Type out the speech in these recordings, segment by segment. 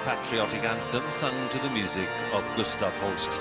patriotic anthem sung to the music of Gustav Holst.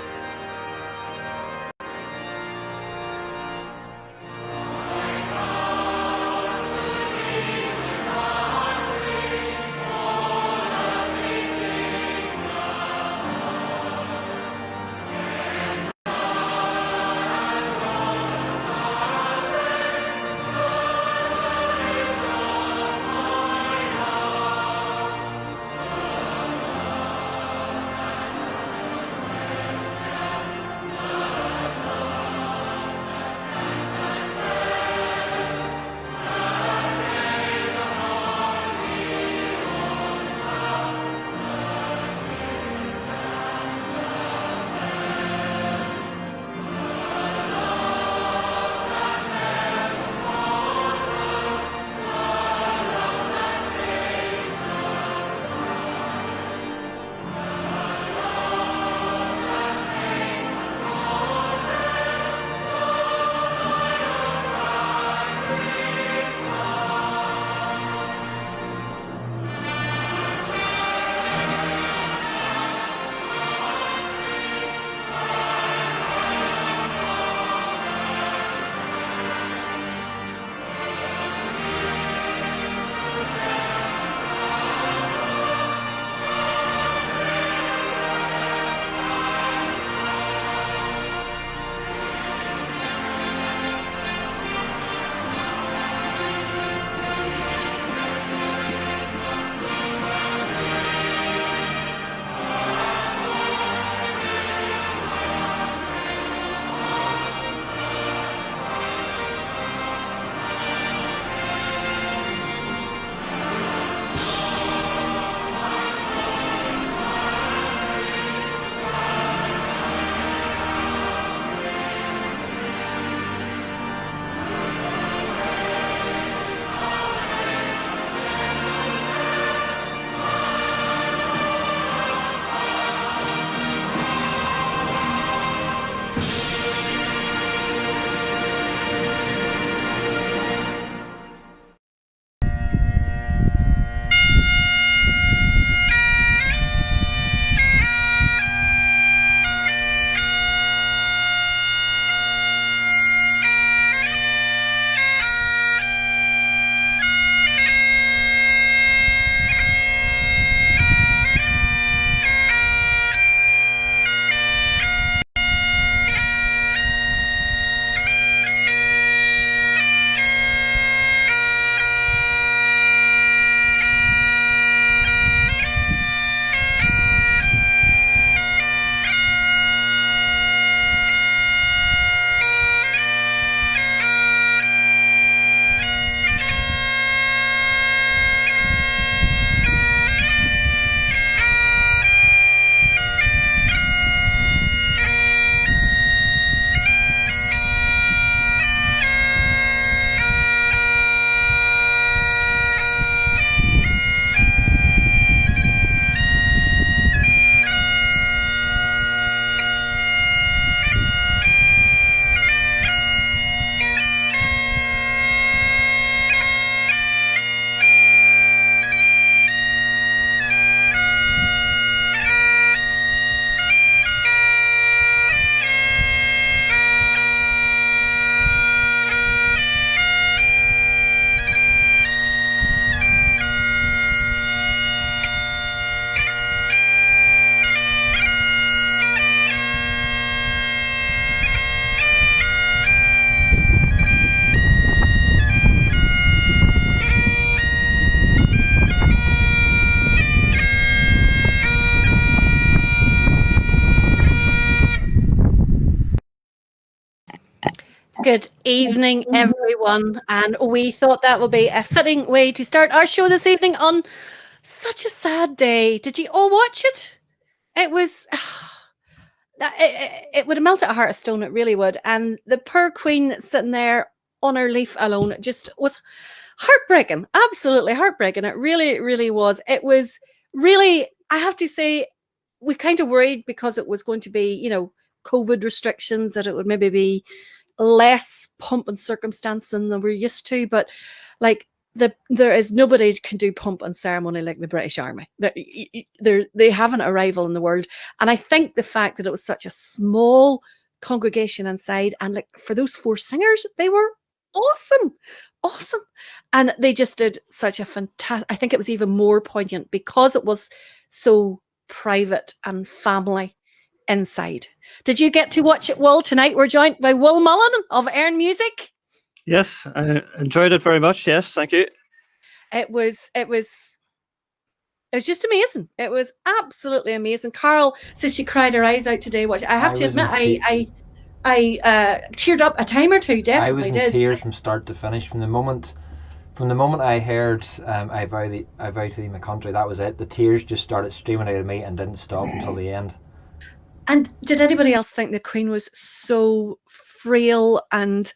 Good evening, everyone. And we thought that would be a fitting way to start our show this evening on such a sad day. Did you all watch it? It was, it would have melted a heart of stone. It really would. And the poor Queen sitting there on her leaf alone just was heartbreaking. Absolutely heartbreaking. It really, really was. It was really, I have to say, we kind of worried because it was going to be, COVID restrictions, that it would maybe be less pomp and circumstance than we're used to. But like there is nobody can do pomp and ceremony like the British Army. They haven't a rival in the world. And I think the fact that it was such a small congregation inside, and like for those 4 singers, they were awesome. And they just did such a fantastic, I think it was even more poignant because it was so private and family inside. Did you get to watch it, Will? Tonight we're joined by Will Mullan of Earn Music. Yes, I enjoyed it very much. Yes, thank you. It was just amazing. It was absolutely amazing. Carl says she cried her eyes out today. I have to admit, I teared up a time or two. Definitely, I was in tears from start to finish. From the moment I heard I vow to thee my country, that was it. The tears just started streaming out of me and didn't stop until the end. And did anybody else think the Queen was so frail and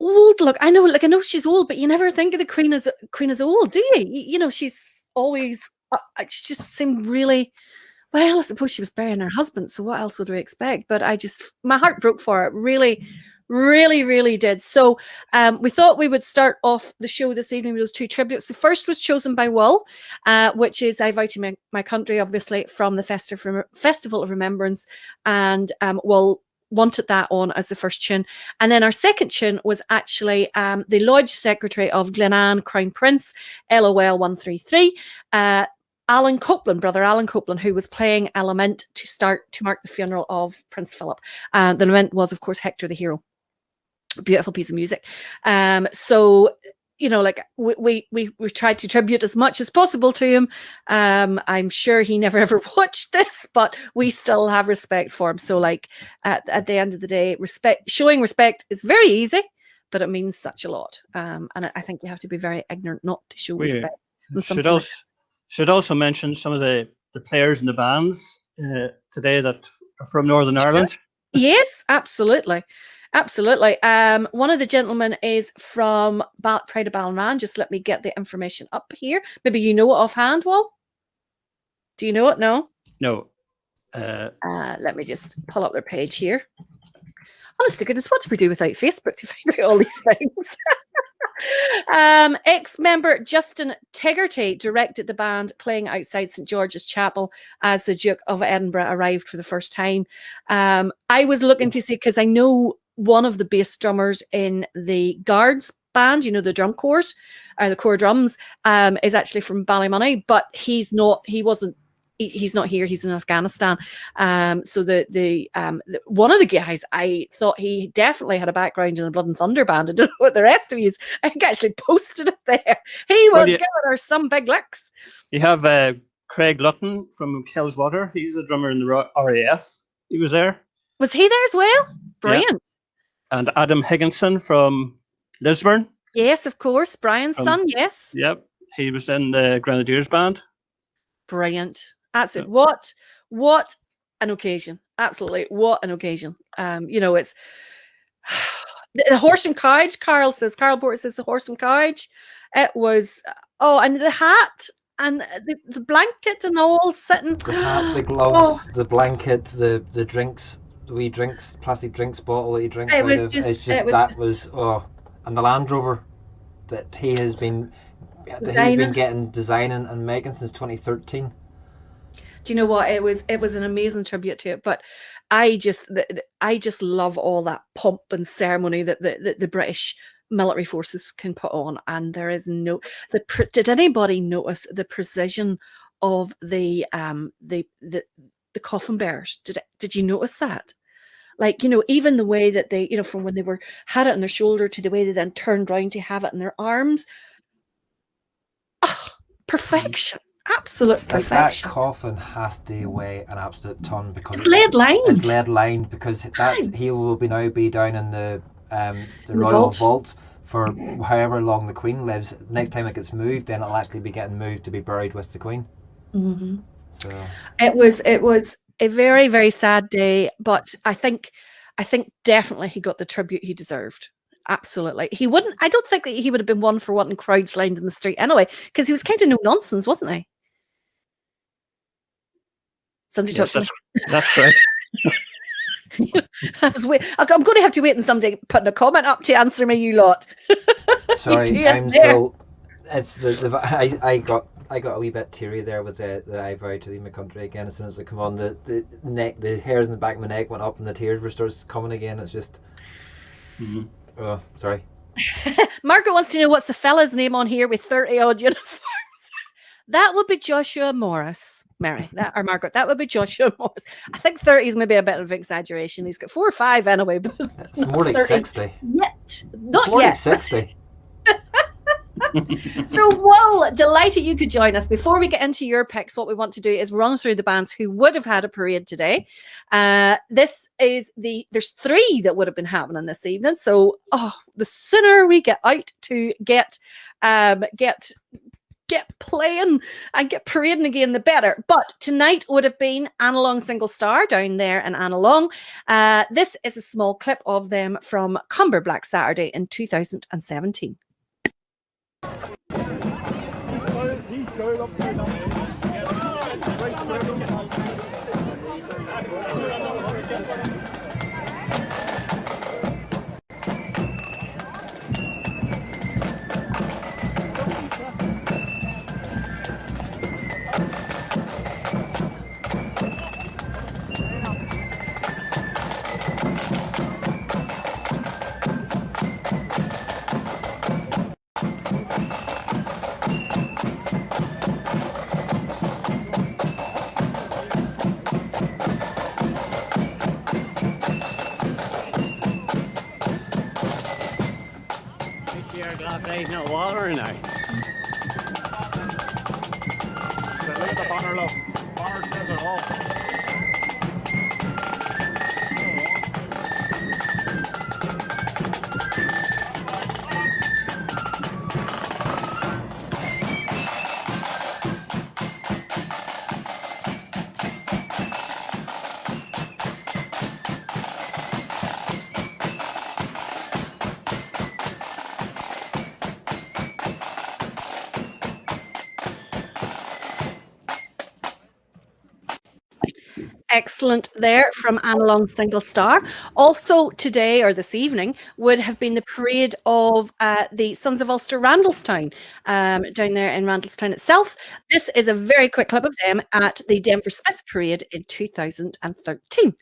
old? Look, I know she's old, but you never think of the Queen as old, do you? You know, she's always. She just seemed really. Well, I suppose she was burying her husband, so what else would we expect? But my heart broke for it. Really, really, really did. So we thought we would start off the show this evening with those 2 tributes. The first was chosen by Will, which is I Vow to My Country, obviously, from the Festival of Remembrance. And Will wanted that on as the first tune. And then our second tune was actually the Lodge Secretary of Glenanne Crown Prince, LOL 133, Brother Alan Copeland, who was playing a lament to mark the funeral of Prince Philip. The lament was, of course, Hector the Hero. Beautiful piece of music. So, you know, like we tried to tribute as much as possible to him. I'm sure he never ever watched this, but we still have respect for him. So, like at the end of the day, showing respect is very easy, but it means such a lot. And I think you have to be very ignorant not to show respect. Should also mention some of the players in the bands today that are from Northern Ireland. Yes, absolutely. One of the gentlemen is from Pride of Ballinran. Just let me get the information up here. Maybe you know it offhand, Will? Do you know it? No? No. Let me just pull up their page here. Honest to goodness, what do we do without Facebook to find out all these things? Ex-member Justin Tegerty directed the band playing outside St George's Chapel as the Duke of Edinburgh arrived for the first time. I was looking to see, because I know one of the bass drummers in the Guards band, you know, the drum corps, or the corps drums, is actually from Ballymoney, but he's not here. He's in Afghanistan. So the one of the guys, I thought he definitely had a background in a Blood and Thunder band. I don't know what the rest of you is. I think I actually posted it there. He was giving her some big licks. You have Craig Lutton from Killswater. He's a drummer in the RAF. He was there. Was he there as well? Brilliant. Yeah. And Adam Higginson from Lisburn. Yes, of course. Brian's son, yes. Yep. He was in the Grenadiers band. Brilliant. That's it. What an occasion. Absolutely. What an occasion. You know, it's the horse and carriage. Carl Porter says the horse and carriage. It was, and the hat and the blanket and all sitting. The hat, the gloves, the blanket, the drinks, the wee drinks, plastic drinks bottle that he drinks out of. And the Land Rover that he's been designing and making since 2013. Do you know what? It was an amazing tribute to it, but I just love all that pomp and ceremony that the British military forces can put on, and there is did anybody notice the precision of the coffin bearers? Did you notice that? Like, you know, even the way that they, you know, from when they had it on their shoulder to the way they then turned round to have it in their arms. Oh, perfection. Absolute perfection. That coffin has to weigh an absolute ton because it's lead lined. It's lead lined because he will now be down in the Royal Vault for however long the Queen lives. Next time it gets moved, then it'll actually be getting moved to be buried with the Queen. Mm-hmm. So it was a very, very sad day, but I think definitely he got the tribute he deserved. Absolutely. I don't think that he would have been one for wanting crowds lined in the street anyway, because he was kind of no nonsense, wasn't he? Somebody talk to me. That's correct. I'm going to have to wait and somebody putting a comment up to answer me, you lot. sorry. I'm there? still. It's I got a wee bit teary there with the I Vow to Leave My Country again. As soon as it come on, the neck, the hairs in the back of my neck went up, and the tears were starts coming again. It's just. Mhm. Oh, sorry. Margaret wants to know what's the fella's name on here with 30 odd uniforms. That would be Joshua Morris, Mary. Or Margaret, that would be Joshua Morris. I think 30 is maybe a bit of exaggeration. He's got 4 or 5 anyway, but It's more like 60. Yet. Not More yet. like 60. So, Will, delighted you could join us. Before we get into your picks, what we want to do is run through the bands who would have had a parade today. There's 3 that would have been happening this evening. So, the sooner we get out to get playing and get parading again, the better. But tonight would have been Analong Single Star down there in Analong. This is a small clip of them from Cumber Black Saturday in 2017. He's going up no water now. Look at the banner, look. Banner says it all. Excellent there from Analong Single Star. Also today or this evening would have been the parade of the Sons of Ulster Randallstown down there in Randallstown itself. This is a very quick clip of them at the Denver Smith Parade in 2013.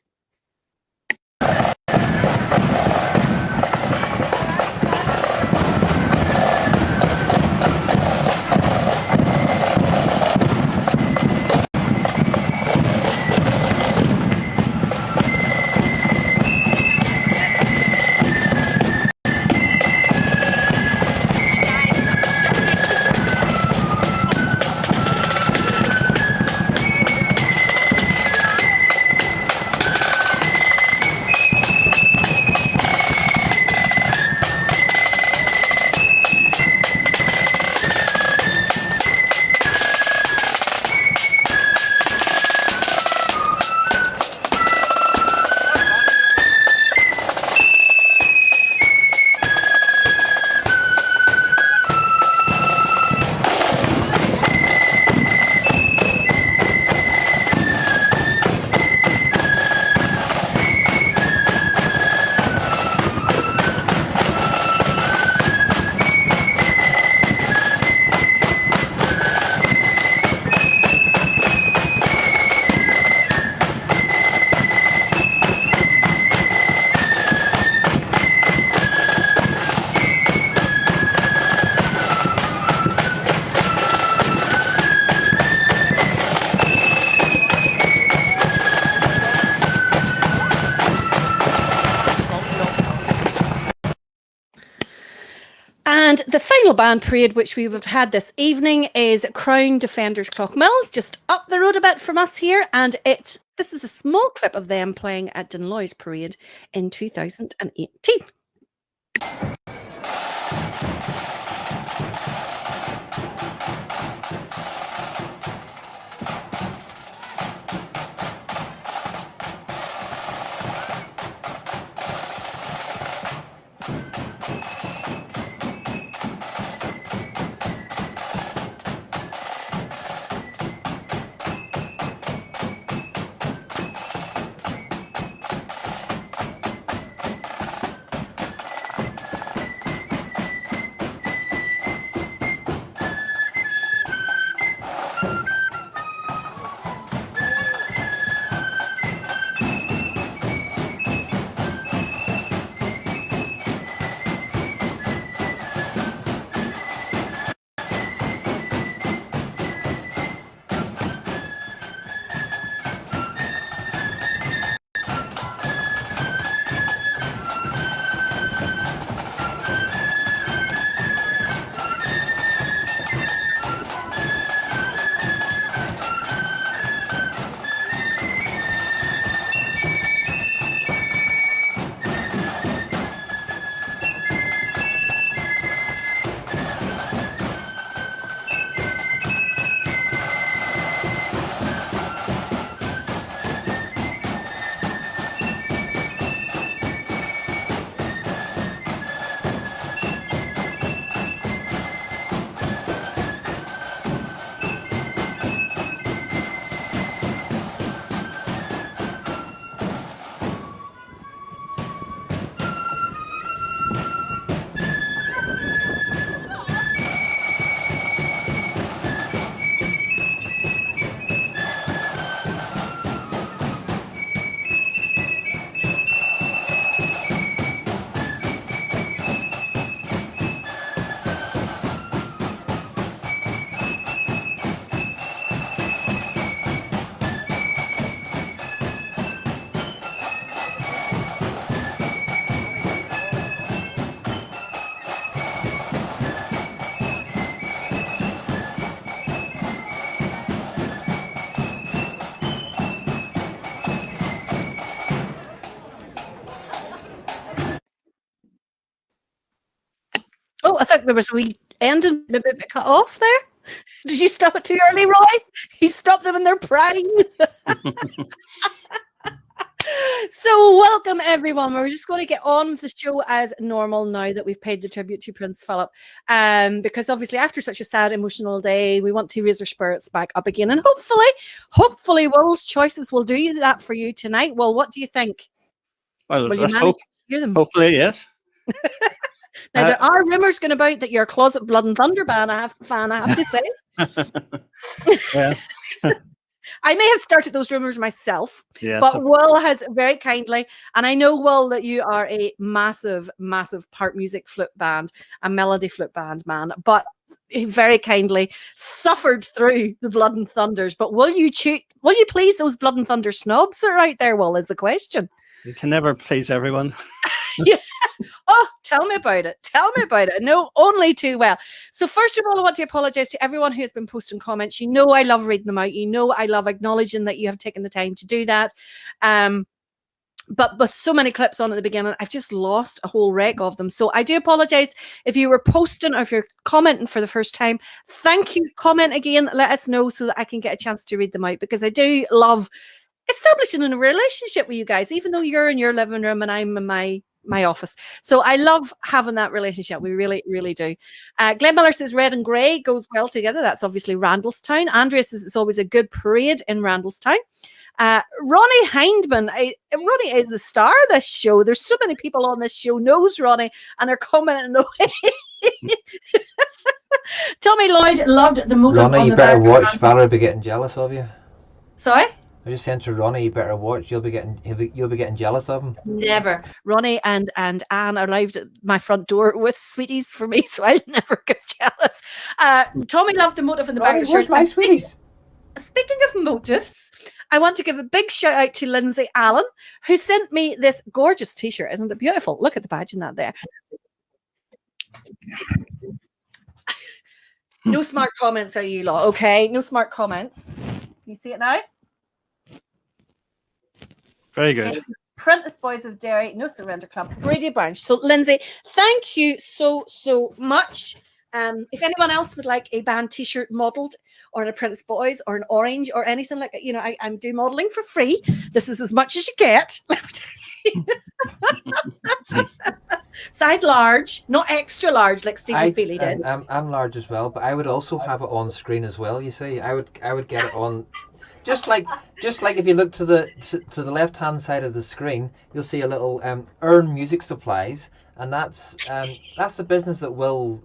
And the final band parade, which we have had this evening, is Crown Defenders Clough-Mills, just up the road a bit from us here. And this is a small clip of them playing at Dunloy's parade in 2018. I think there was a wee ending maybe a bit cut off there. Did you stop it too early, Roy? You stopped them in their prime. So welcome everyone. We're just going to get on with the show as normal now that we've paid the tribute to Prince Philip, because obviously after such a sad emotional day we want to raise our spirits back up again, and hopefully Will's choices will do that for you tonight. Well, what do you think? Well, Will you let's manage hope. to hear them? Hopefully, yes. Now there are rumours going about that you're a closet Blood and Thunder fan, I have to say. Yeah. I may have started those rumours myself, Yes. but Will has very kindly, and I know, Will, that you are a massive, massive part music flute band, a melody flute band man, but he very kindly suffered through the Blood and Thunders. But will you please those Blood and Thunder snobs that are out there, Will, is the question. You can never please everyone. Yeah. Oh, tell me about it. Tell me about it. No, only too well. So first of all, I want to apologize to everyone who has been posting comments. You know I love reading them out. You know I love acknowledging that you have taken the time to do that. But with so many clips on at the beginning, I've just lost a whole wreck of them. So I do apologize if you were posting or if you're commenting for the first time. Thank you. Comment again. Let us know so that I can get a chance to read them out, because I do love establishing a relationship with you guys, even though you're in your living room and I'm in my office. So I love having that relationship. We really, really do. Glenn Miller says red and grey goes well together. That's obviously Randallstown. Andrea says it's always a good parade in Randallstown. Ronnie Hindman, Ronnie is the star of this show. There's so many people on this show knows Ronnie and are commenting away. Tommy Lloyd loved the motive. Ronnie, you better watch. Valerie will be getting jealous of you. Sorry? I just said to Ronnie, you better watch. You'll be getting jealous of him. Never. Ronnie and Anne arrived at my front door with sweeties for me, so I'll never get jealous. Tommy loved the motive in the back of the shirt. Where's my sweeties? Speaking of motives, I want to give a big shout out to Lindsay Allen, who sent me this gorgeous t-shirt. Isn't it beautiful? Look at the badge in that there. No smart comments, are you lot? Okay, no smart comments. You see it now? Very good. Apprentice Boys of Derry, No Surrender Club, Brady Branch. So, Lindsay, thank you so much. If anyone else would like a band t-shirt modelled, or an Apprentice Boys, or an orange, or anything like that, you know, I'm doing modelling for free. This is as much as you get. Size large, not extra large like Stephen Feely did. I'm large as well, but I would also have it on screen as well. You see, I would get it on. Just like if you look to the left hand side of the screen, you'll see a little Earn Music Supplies, and that's the business that Will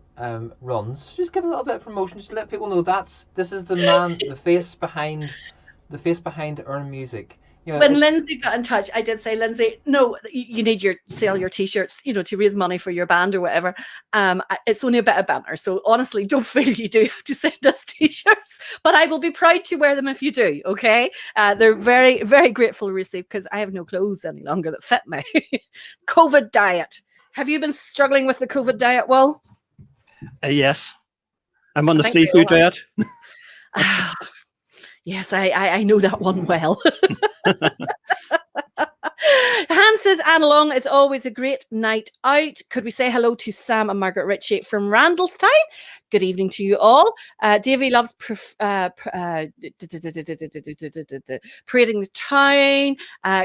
runs. Just give a little bit of promotion, just to let people know this is the man, the face behind Earn Music. You know, when Lindsay got in touch, I did say, Lindsay, no, you need sell your t-shirts, you know, to raise money for your band or whatever. It's only a bit of banter. So honestly, don't feel you do have to send us t-shirts, but I will be proud to wear them if you do. Okay. They're very, very grateful to receive, because I have no clothes any longer that fit me. COVID diet. Have you been struggling with the COVID diet, Will? Yes. I'm on the seafood diet. Yes, I know that one well. Han says, Anne Long, it's always a great night out. Could we say hello to Sam and Margaret Ritchie from Randallstown? Good evening to you all. Davy loves parading the town.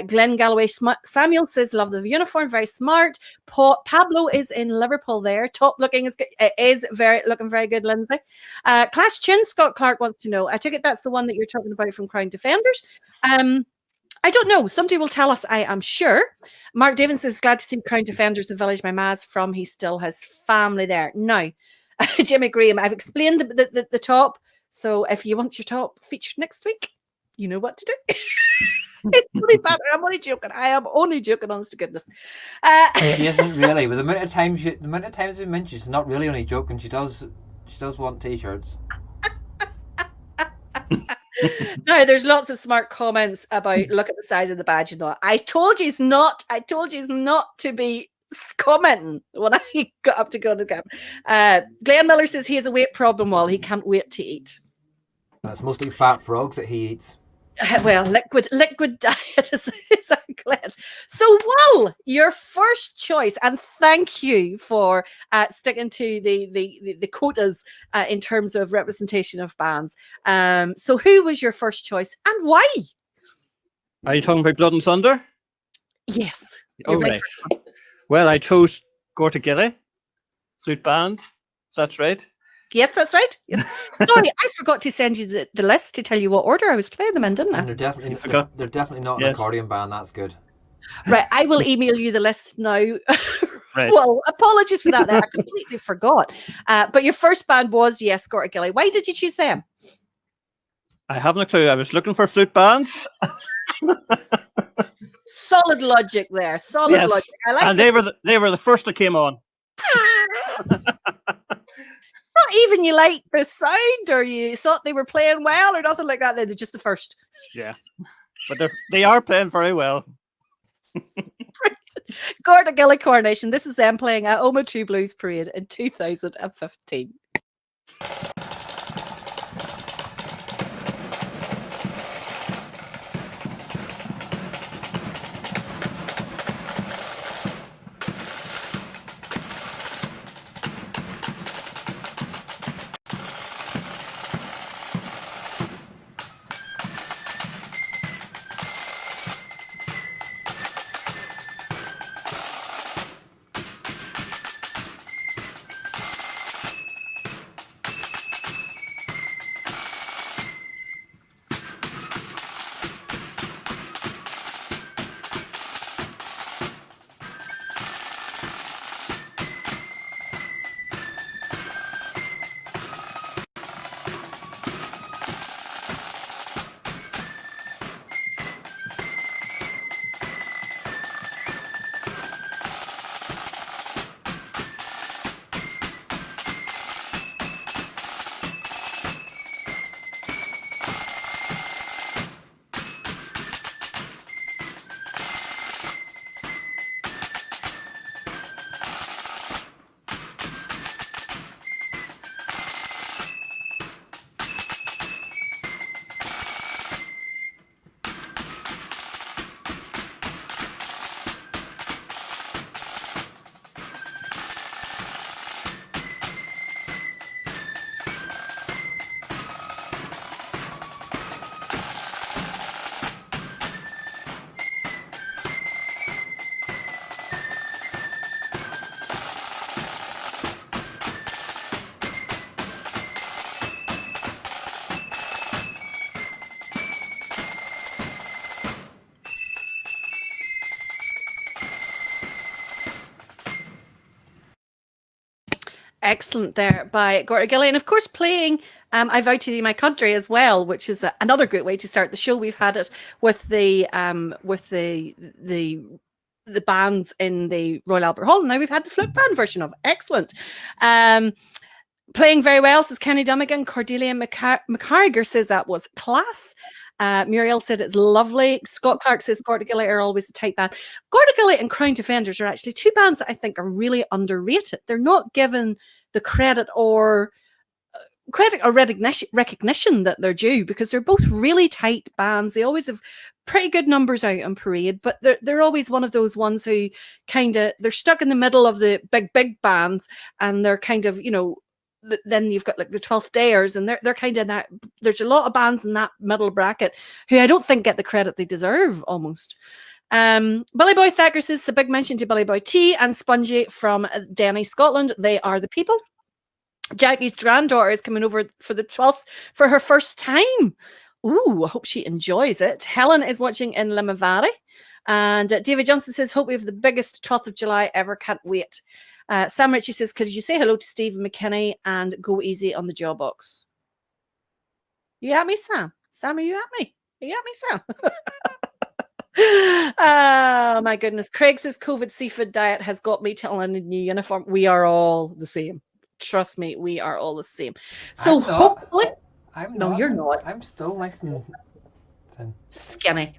Glenn Galloway Samuel says, love the uniform, very smart. Pablo is in Liverpool there. Top looking is good. It is looking very good, Lindsay. Clash Chin, Scott Clark wants to know. I take it that's the one that you're talking about from Crown Defenders. I don't know. Somebody will tell us, I am sure. Mark Davis is glad to see Crown Defenders, the village my ma's from. He still has family there. Now, Jimmy Graham, I've explained the top. So if you want your top featured next week, you know what to do. It's really bad. I'm only joking. I am only joking, honest to goodness. She isn't really. But the amount of times we mention she's not really only joking. She does want t-shirts. No, there's lots of smart comments about look at the size of the badge and all. I told you not to be commenting when I got up to go to the camp. Glenn Miller says he has a weight problem, while he can't wait to eat. That's mostly fat frogs that he eats. Well, liquid diet is a cleanse. So, Will, your first choice, and thank you for sticking to the quotas in terms of representation of bands. So, who was your first choice and why? Are you talking about Blood and Thunder? Yes, Oh, your very right. first one. Well, I chose Gorta Gilly, flute band. That's right. Yes, that's right. Yes. Sorry, I forgot to send you the list to tell you what order I was playing them in, didn't And I? they're definitely You forgot. they're definitely not an Yes. accordion band. That's good. Right, I will email you the list now. Right. Well, apologies for that. There, I completely forgot. But your first band was yes, Gorta Gilly. Why did you choose them? I haven't a clue. I was looking for flute bands. Solid logic there. Solid Yes. logic. I like And that. they were the first that came on. Not even you liked the sound, or you thought they were playing well, or nothing like that. They're just the first. Yeah. But they are playing very well. Gorta Gilly Coronation. This is them playing at Oma 2 Blues Parade in 2015. Excellent there by Gorta Gilly. And of course, playing I Vow to Thee My Country as well, which is another great way to start the show. We've had it with the bands in the Royal Albert Hall. And now we've had the flute band version of it. Excellent. Playing very well, says Kenny Dummigan. Cordelia McCarriger says that was class. Muriel said it's lovely. Scott Clark says Gorta Gilly are always a tight band. Gorta Gilly and Crown Defenders are actually two bands that I think are really underrated. They're not given the credit or recognition that they're due, because they're both really tight bands. They always have pretty good numbers out on parade, but they're always one of those ones who they're stuck in the middle of the big bands, and they're kind of, then you've got like the 12th Dayers, and they're kind of that. There's a lot of bands in that middle bracket who I don't think get the credit they deserve almost. Billy Boy Thacker says it's a big mention to Billy Boy T and Spongy from Denny, Scotland. They are the people. Jackie's granddaughter is coming over for the 12th for her first time. Ooh, I hope she enjoys it. Helen is watching in Limavady. And David Johnson says, hope we have the biggest 12th of July ever. Can't wait. Sam Ritchie says, could you say hello to Steve McKinney and go easy on the jaw box? You at me, Sam? Sam, are you at me? Are you at me, Sam? Oh, my goodness. Craig says, COVID seafood diet has got me till in a new uniform. We are all the same. Trust me, we are all the same. So hopefully... No, you're not. I'm still nice and thin. Skinny.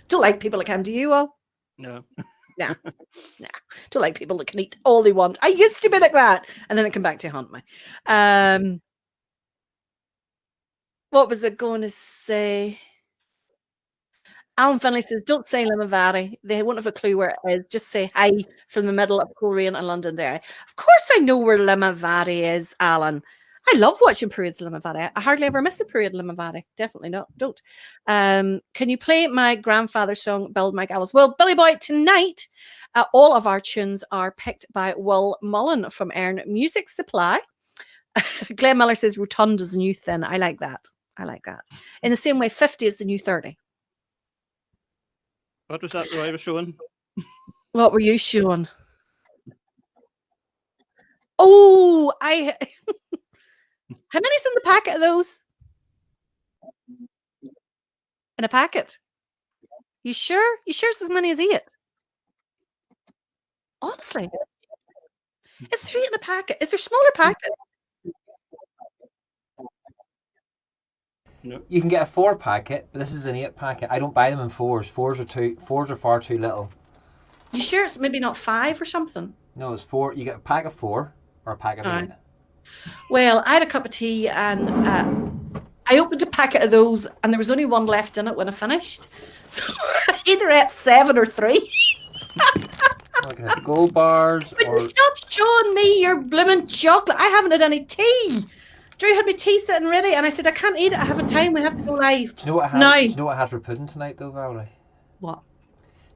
Don't like people that can, do you all? No. Nah. Don't like people that can eat all they want. I used to be like that, and then it came back to haunt me. What was I going to say? Alan Finley says, don't say Limavady. They won't have a clue where it is. Just say hi from the middle of Coleraine and Londonderry. Of course I know where Limavady is, Alan. I love watching parades in Limavady. I hardly ever miss a parade in Limavady. Definitely not. Don't. Can you play my grandfather's song, Build My Gallows? Well, Billy Boy, tonight, all of our tunes are picked by Will Mullan from Earn Music Supply. Glenn Miller says, Rotunda's the new thin. I like that. I like that. In the same way, 50 is the new 30. What was that I was showing? What were you showing? Oh, how many's in the packet of those? In a packet? You sure? You sure it's as many as 8? Honestly. It's 3 in a packet. Is there smaller packets? No. You can get a 4 packet, but this is an 8 packet. I don't buy them in 4s. 4s are far too little. You sure it's maybe not 5 or something? No, it's 4. You get a pack of 4 or a pack of 8. Well, I had a cup of tea and I opened a packet of those and there was only 1 left in it when I finished. So I either ate 7 or 3. Okay, gold bars. But you stop showing me your blooming chocolate. I haven't had any tea. Drew had my tea sitting ready and I said, I can't eat it. I haven't time. We have to go live. Do you know what I had? Now. Do you know what I had for pudding tonight, though, Valerie? What?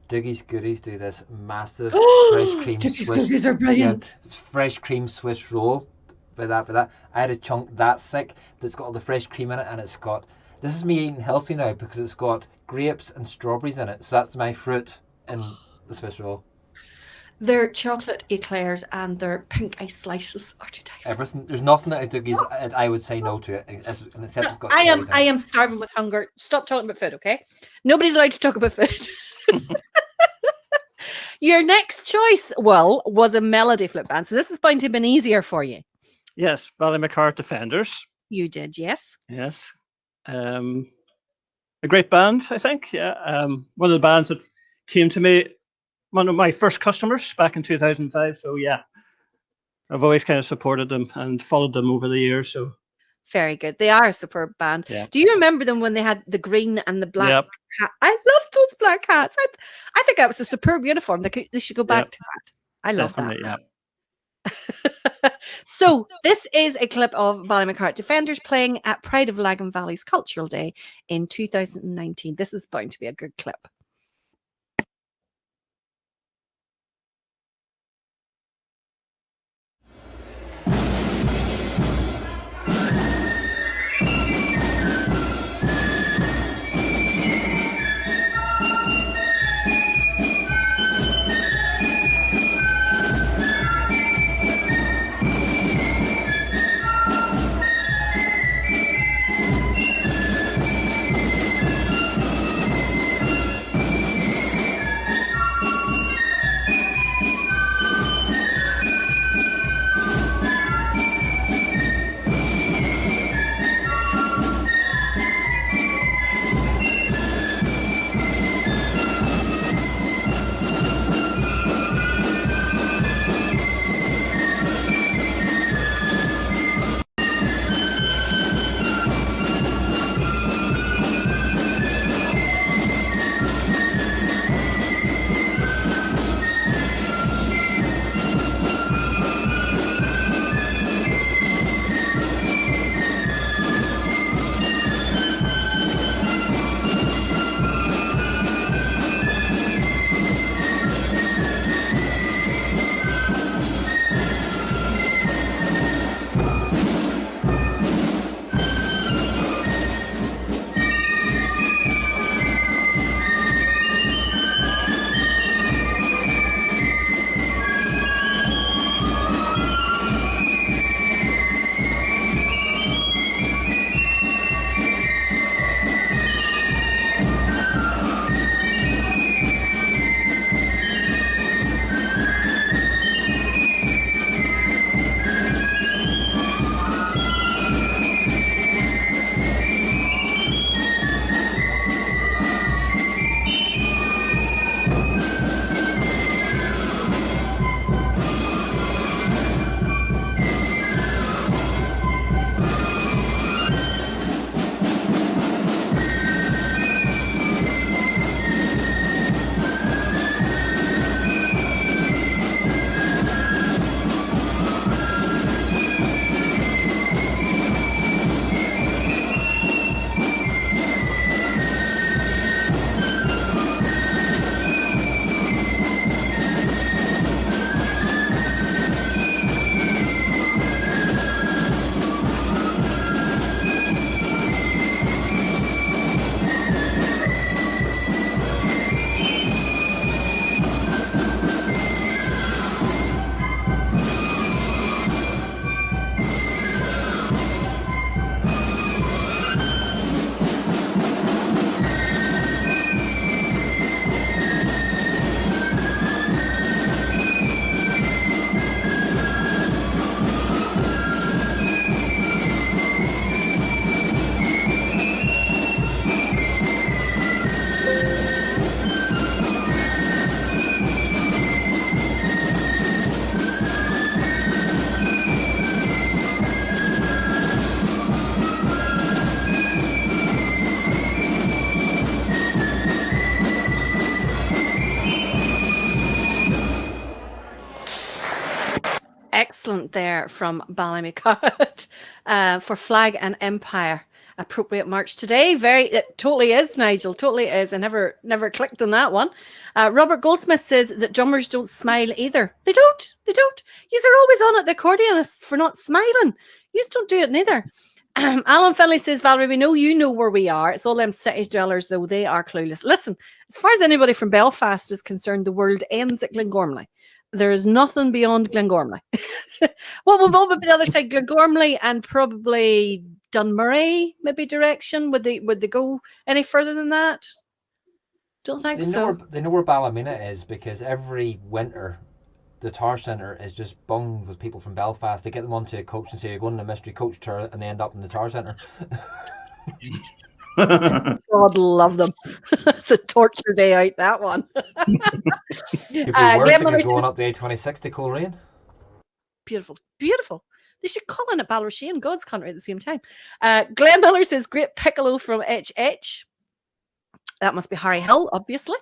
Dougie's Goodies do this massive fresh cream Dougie's Swiss. Goodies are brilliant. Yeah, fresh cream Swiss roll. By that. I had a chunk that thick that's got all the fresh cream in it, and it's got. This is me eating healthy now because it's got grapes and strawberries in it. So that's my fruit in the Swiss roll. Their chocolate eclairs and their pink ice slices are to die for. Everything. There's nothing at Dougie's I would say no to it, except it's got. I am starving with hunger. Stop talking about food, okay? Nobody's allowed to talk about food. Your next choice, Will, was a melody flip band. So this is going to have been easier for you. Yes, Ballymacart Defenders. You did, yes. Yes. A great band, I think. Yeah. One of the bands that came to me, one of my first customers back in 2005. So yeah, I've always kind of supported them and followed them over the years. So very good. They are a superb band. Yeah. Do you remember them when they had the green and the black Yep. hat? I love those black hats. I think that was a superb uniform. They should go back to that. I love Definitely, that. Yeah. So this is a clip of Ballymacart Defenders playing at Pride of Lagan Valley's Cultural Day in 2019. This is bound to be a good clip. excellent there from Ballymacott for Flag and Empire. Appropriate march today. It totally is, Nigel. Totally is. I never clicked on that one. Robert Goldsmith says that drummers don't smile either. They don't. Yous are always on at the accordionists for not smiling. Yous don't do it neither. Alan Finley says, Valerie, we know you know where we are. It's all them city dwellers, though. They are clueless. Listen, as far as anybody from Belfast is concerned, the world ends at Glengormley. There is nothing beyond Glengormley. What would be the other side? Glengormley and probably Dunmurray, maybe direction. Would they go any further than that? Don't think so. They know where Ballymena is because every winter the Tower Centre is just bunged with people from Belfast. They get them onto a coach and say you're going on a mystery coach tour, and they end up in the Tower Centre. God love them. It's a torture day out, that one. Could be worse if you're going up the A26 to Coleraine. Beautiful. They should call in at Ballyrasheen, God's country at the same time. Glenn Miller says, great piccolo from HH. That must be Harry Hill, obviously.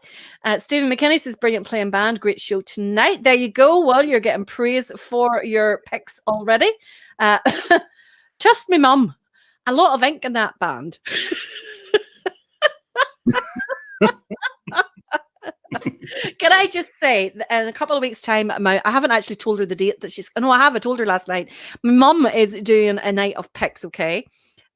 Stephen McKinney says, brilliant playing band. Great show tonight. There you go. Well, you're getting praise for your picks already. Trust me, Mum. A lot of ink in that band. Can I just say, in a couple of weeks' time, I haven't actually told her the date that she's... No, I have. I told her last night. My mum is doing a night of picks, okay?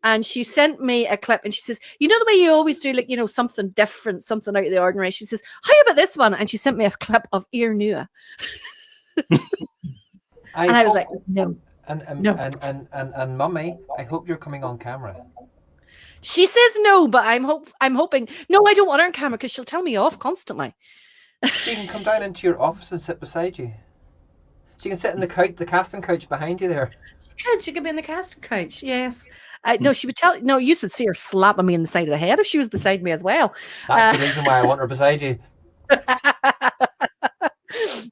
And she sent me a clip and she says, you know the way you always do, like, you know, something different, something out of the ordinary. She says, how about this one? And she sent me a clip of Ear Nua. And I was like, no. And Mummy, I hope you're coming on camera. She says no, but I'm hoping. No, I don't want her on camera because she'll tell me off constantly. She can come down into your office and sit beside you. She can sit in the casting couch behind you there. She could be in the casting couch, yes. No, she would tell. No, you would see her slapping me in the side of the head if she was beside me as well. That's the reason why I want her beside you.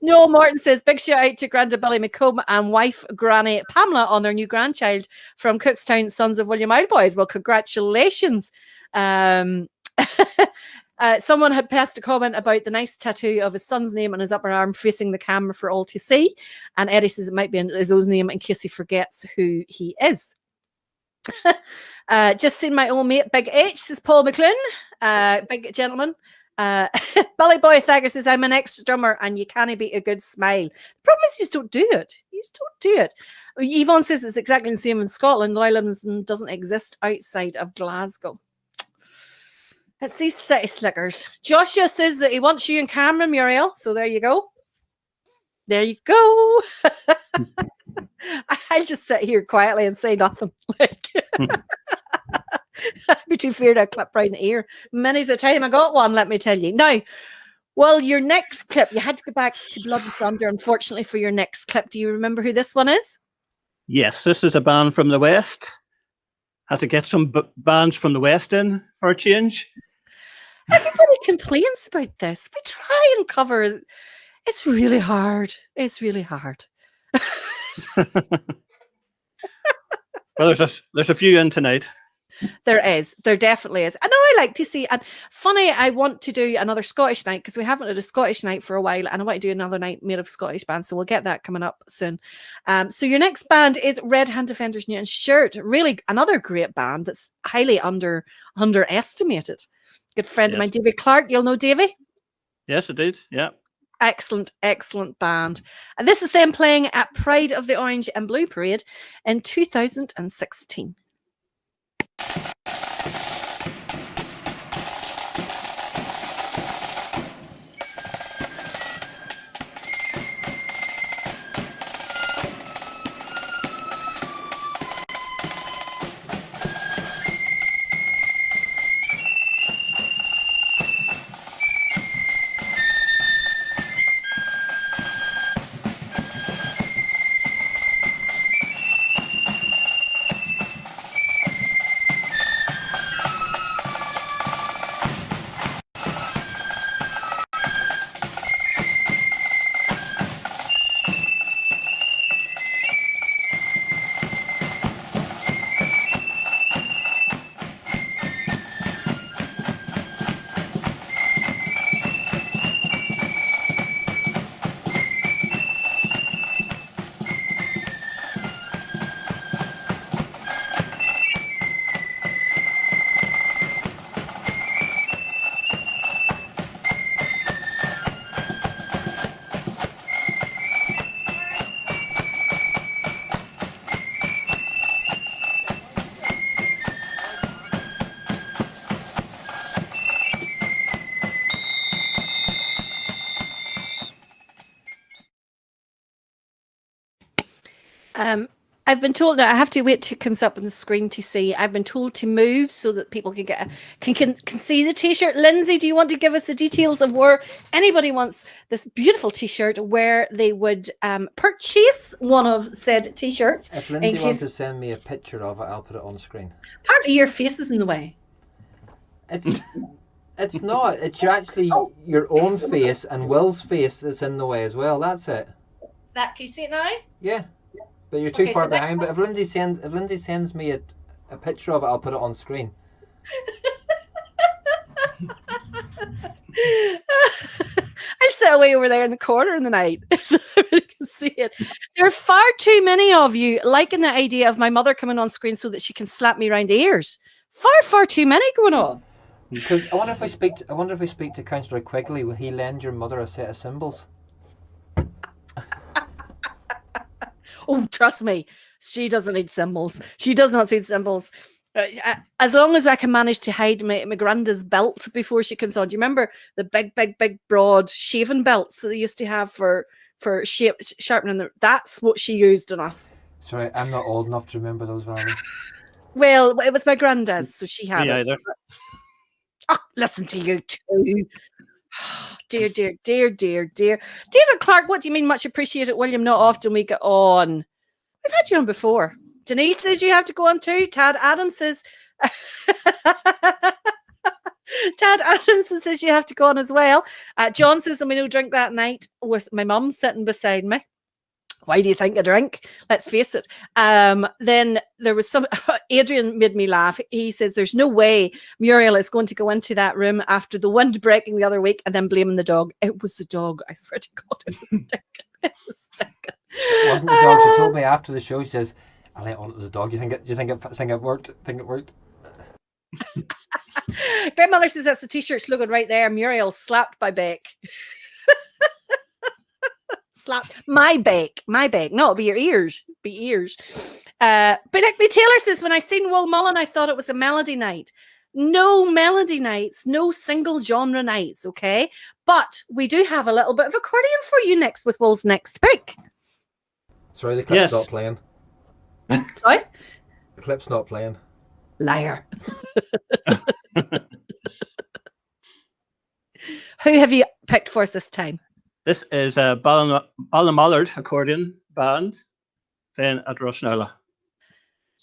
Noel Martin says, big shout out to Granda Billy McComb and wife Granny Pamela on their new grandchild from Cookstown, Sons of William Owlboys. Well, congratulations. Someone had passed a comment about the nice tattoo of his son's name on his upper arm facing the camera for all to see. And Eddie says it might be his own name in case he forgets who he is. Just seen my old mate Big H, says Paul McClune. Big gentleman. Billy Boy Thagger says, I'm an ex-drummer and you can't beat a good smile. The problem is you just don't do it. You just don't do it. Yvonne says it's exactly the same in Scotland. Leyland's doesn't exist outside of Glasgow. It's these city slickers. Joshua says that he wants you and Cameron, Muriel. So there you go. There you go. I'll just sit here quietly and say nothing. I'd be too feared I'd clip right in the ear. Many's the time I got one, let me tell you. Now, well, your next clip, you had to go back to Blood and Thunder, unfortunately, for your next clip. Do you remember who this one is? Yes, this is a band from the West. Had to get some bands from the West in for a change. Everybody complains about this. We try and cover. It's really hard. It's really hard. Well, there's a few in tonight. There is. There definitely is. I know I like to see, and funny, I want to do another Scottish night because we haven't had a Scottish night for a while, and I want to do another night made of Scottish bands, so we'll get that coming up soon. So your next band is Red Hand Defenders Newton Shirt. Really another great band that's highly underestimated. Good friend of mine, Davy Clark. You'll know Davy? Yes, I did. Yeah. Excellent, excellent band. And this is them playing at Pride of the Orange and Blue Parade in 2016. I've been told that I have to wait till it comes up on the screen to see. I've been told to move so that people can get can see the t-shirt. Lindsay, do you want to give us the details of where anybody wants this beautiful t-shirt, where they would purchase one of said t-shirts? If Lindsay wants to send me a picture of it, I'll put it on the screen. Partly your face is in the way. It's not. It's actually your own face and Will's face that's in the way as well. That's it. That can you see it now? Yeah. But you're too Okay, far so behind. But if Lindsay sends me a picture of it, I'll put it on screen. I'll sit away over there in the corner in the night so everybody can see it. There are far too many of you liking the idea of my mother coming on screen so that she can slap me around the ears. Far too many going on. Because I wonder if we speak to Councillor Quigley, will he lend your mother a set of cymbals? Oh, trust me, she doesn't need symbols. She does not need symbols. As long as I can manage to hide my granda's belt before she comes on. Do you remember the big, broad shaving belts that they used to have for sharpening? That's what she used on us. Sorry, I'm not old enough to remember those, Valerie. Well, it was my granddad's, so she had Me it. either. Oh, listen to you too. Dear. David Clark, what do you mean much appreciated, William? Not often we get on. We've had you on before. Denise says you have to go on too. Tad Adams says says you have to go on as well. John says I'm going to drink that night with my mum sitting beside me. Why do you think I drink? Let's face it. Then there was Adrian made me laugh. He says there's no way Muriel is going to go into that room after the wind breaking the other week and then blaming the dog. It was the dog. I swear to God, it was stinking. It was stinking. It wasn't the dog. She told me after the show, she says, I let on it was the dog. Do you think it worked? Think it worked? Grandmother says that's the t-shirt slogan right there. Muriel slapped by Beck. Slap my back, no, it'll be your ears, But Nick Taylor says, when I seen Will Mullan, I thought it was a melody night. No melody nights, no single genre nights, okay? But we do have a little bit of accordion for you next with Will's next pick. Sorry, the clip's not playing. Sorry? The clip's not playing. Liar. Who have you picked for us this time? This is a Ballinmallard accordion band playing at Rushnella.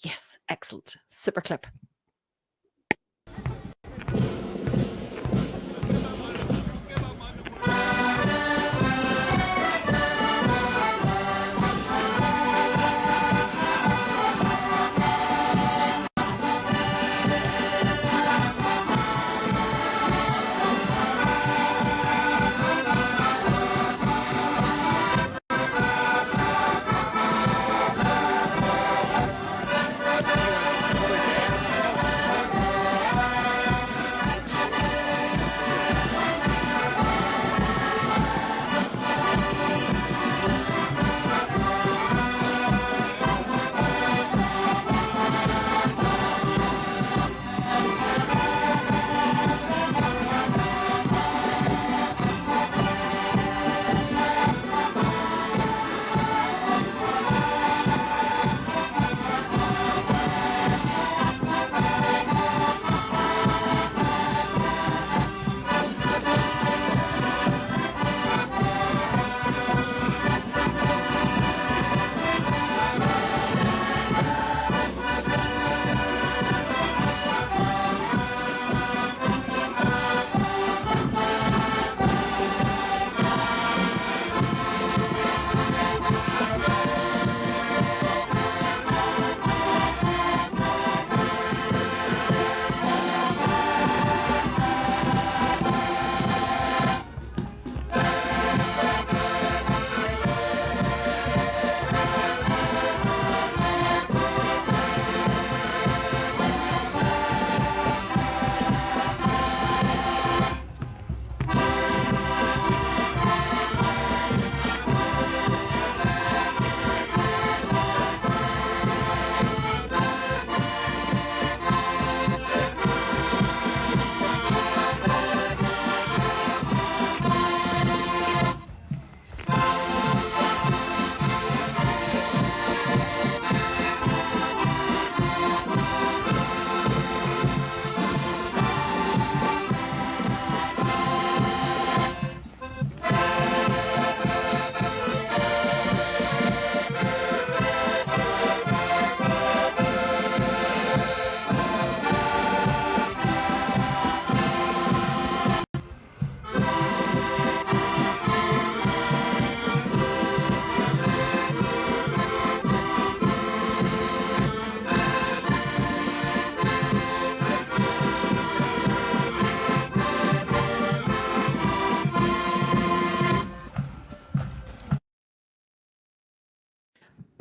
Yes, excellent. Super clip.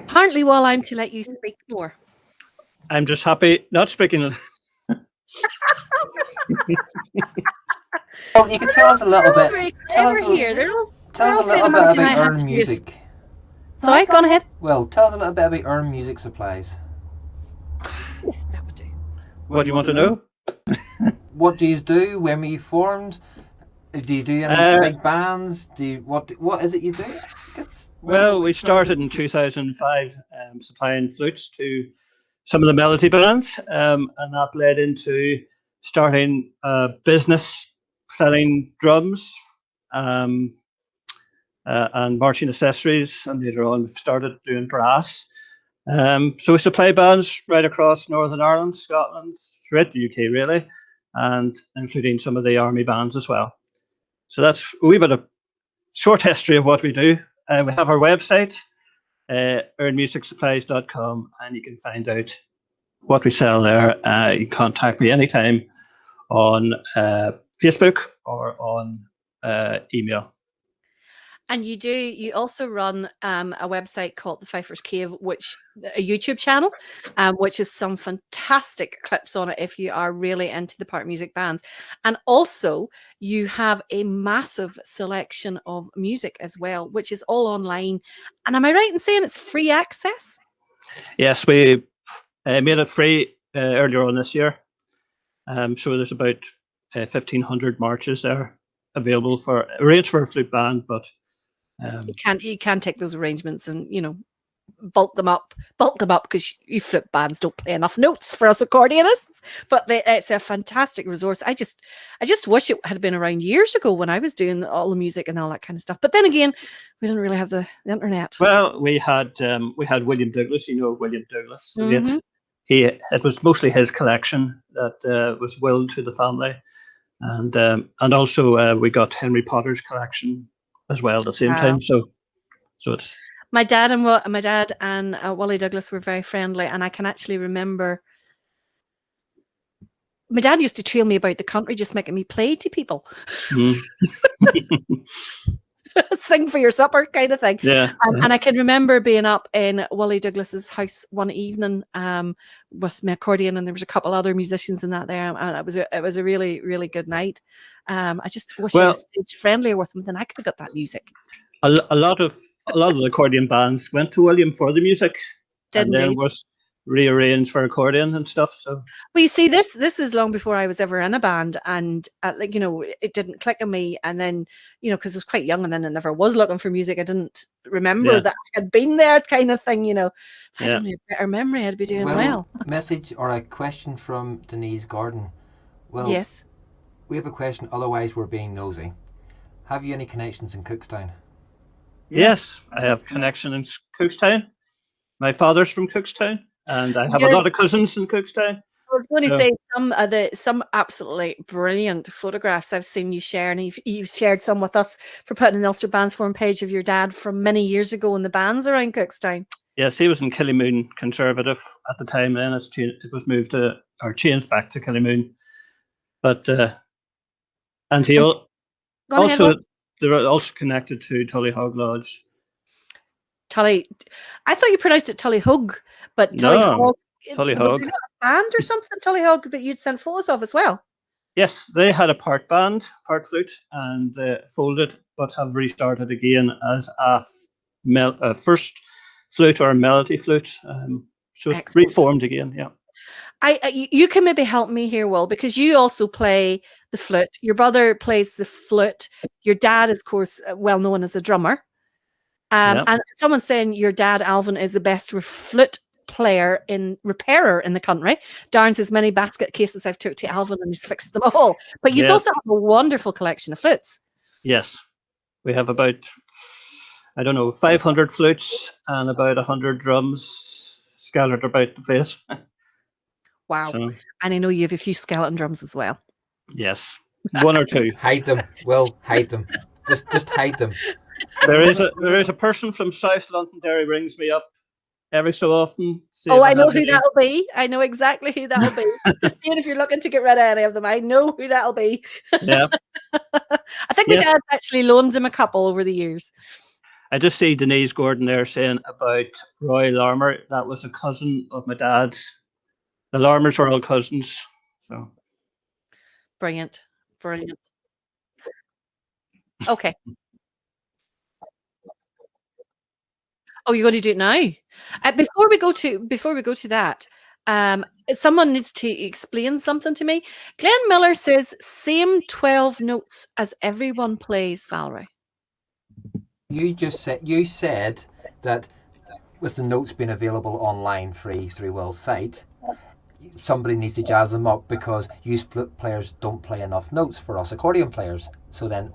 Apparently, while I'm to let you speak more. I'm just happy not speaking. Well, you can tell us a little They're all very bit. Tell us clever here. They're all tell us a saying little bit imagine I about had Earn to do this. Music. Sorry, go on ahead. Well, tell us a little bit about Earn Music Supplies. Yes, that would do. What do you want to know? What do you do? When were you formed? Do you do any big bands? Do you, what is it you do? Well, we started in 2005 supplying flutes to some of the melody bands, and that led into starting a business selling drums and marching accessories, and later on we started doing brass. So we supply bands right across Northern Ireland, Scotland, throughout the UK really, and including some of the army bands as well. So that's a wee bit of short history of what we do. We have our website, earnmusicsupplies.com, and you can find out what we sell there. You can contact me anytime on Facebook or on email. And you also run a website called The Pfeiffer's Cave, a YouTube channel, which is some fantastic clips on it if you are really into the part music bands. And also you have a massive selection of music as well, which is all online. And am I right in saying it's free access? Yes, we made it free earlier on this year. So there's about 1,500 marches there available for arranged for a flute band, but you can take those arrangements and bulk them up because you flute bands don't play enough notes for us accordionists. But it's a fantastic resource. I just wish it had been around years ago when I was doing all the music and all that kind of stuff. But then again, we didn't really have the internet. Well, we had William Douglas. William Douglas. Mm-hmm. It was mostly his collection that was willed to the family, and also we got Henry Potter's collection as well at the same time. So it's my dad and Wally Douglas were very friendly, and I can actually remember my dad used to trail me about the country, just making me play to people. Sing for your supper kind of thing. Yeah. And I can remember being up in Wally Douglas's house one evening with my accordion, and there was a couple other musicians in that there, and it was a really, really good night. I just wish I was stage friendlier with them, then I could have got that music. A lot of the accordion bands went to William for the music, and then was rearranged for accordion and stuff. So, well, you see, this was long before I was ever in a band, and it didn't click on me. And then because I was quite young, and then I never was looking for music. I didn't remember that I had been there, kind of thing. If I had a better memory, I'd be doing well. Message or a question from Denise Gordon. Well, yes, we have a question. Otherwise, we're being nosy. Have you any connections in Cookstown? Yes, I have connection in Cookstown. My father's from Cookstown. And I have a lot of cousins in Cookstown. I was going to say some absolutely brilliant photographs I've seen you share, and you've shared some with us for putting an Ulster Bands Forum page of your dad from many years ago in the bands around Cookstown. Yes, he was in Killymoon Conservative at the time. Then it was moved to or changed back to Killymoon, but and he they were also connected to Tullyhog Lodge. I thought you pronounced it Tullyhog, but Tullyhog. Tullyhog. Was there a band or something, Tullyhog, that you'd sent photos of as well? Yes, they had a part band, part flute, and folded, but have restarted again as a first flute or a melody flute. So it's reformed again. Yeah. You can maybe help me here, Will, because you also play the flute. Your brother plays the flute. Your dad is, of course, well known as a drummer. And someone's saying your dad, Alvin, is the best flute repairer in the country. Darren says many basket cases I've took to Alvin and he's fixed them all. But you also have a wonderful collection of flutes. Yes. We have about, 500 flutes and about 100 drums scattered about the place. Wow. So, and I know you have a few skeleton drums as well. Yes. One or two. Hide them. Will, hide them. Just hide them. There is a person from South Londonderry rings me up every so often. I know who that'll be. I know exactly who that'll be. Just seeing if you're looking to get rid of any of them. I know who that'll be. Yeah. I think my dad actually loaned him a couple over the years. I just see Denise Gordon there saying about Roy Larmer. That was a cousin of my dad's. The Larmers are all cousins. So Brilliant. Brilliant. Okay. Oh, you're going to do it now? Before we go to that, someone needs to explain something to me. Glenn Miller says same 12 notes as everyone plays, Valerie. You said that with the notes being available online free through Will's site, somebody needs to jazz them up because you players don't play enough notes for us accordion players. So then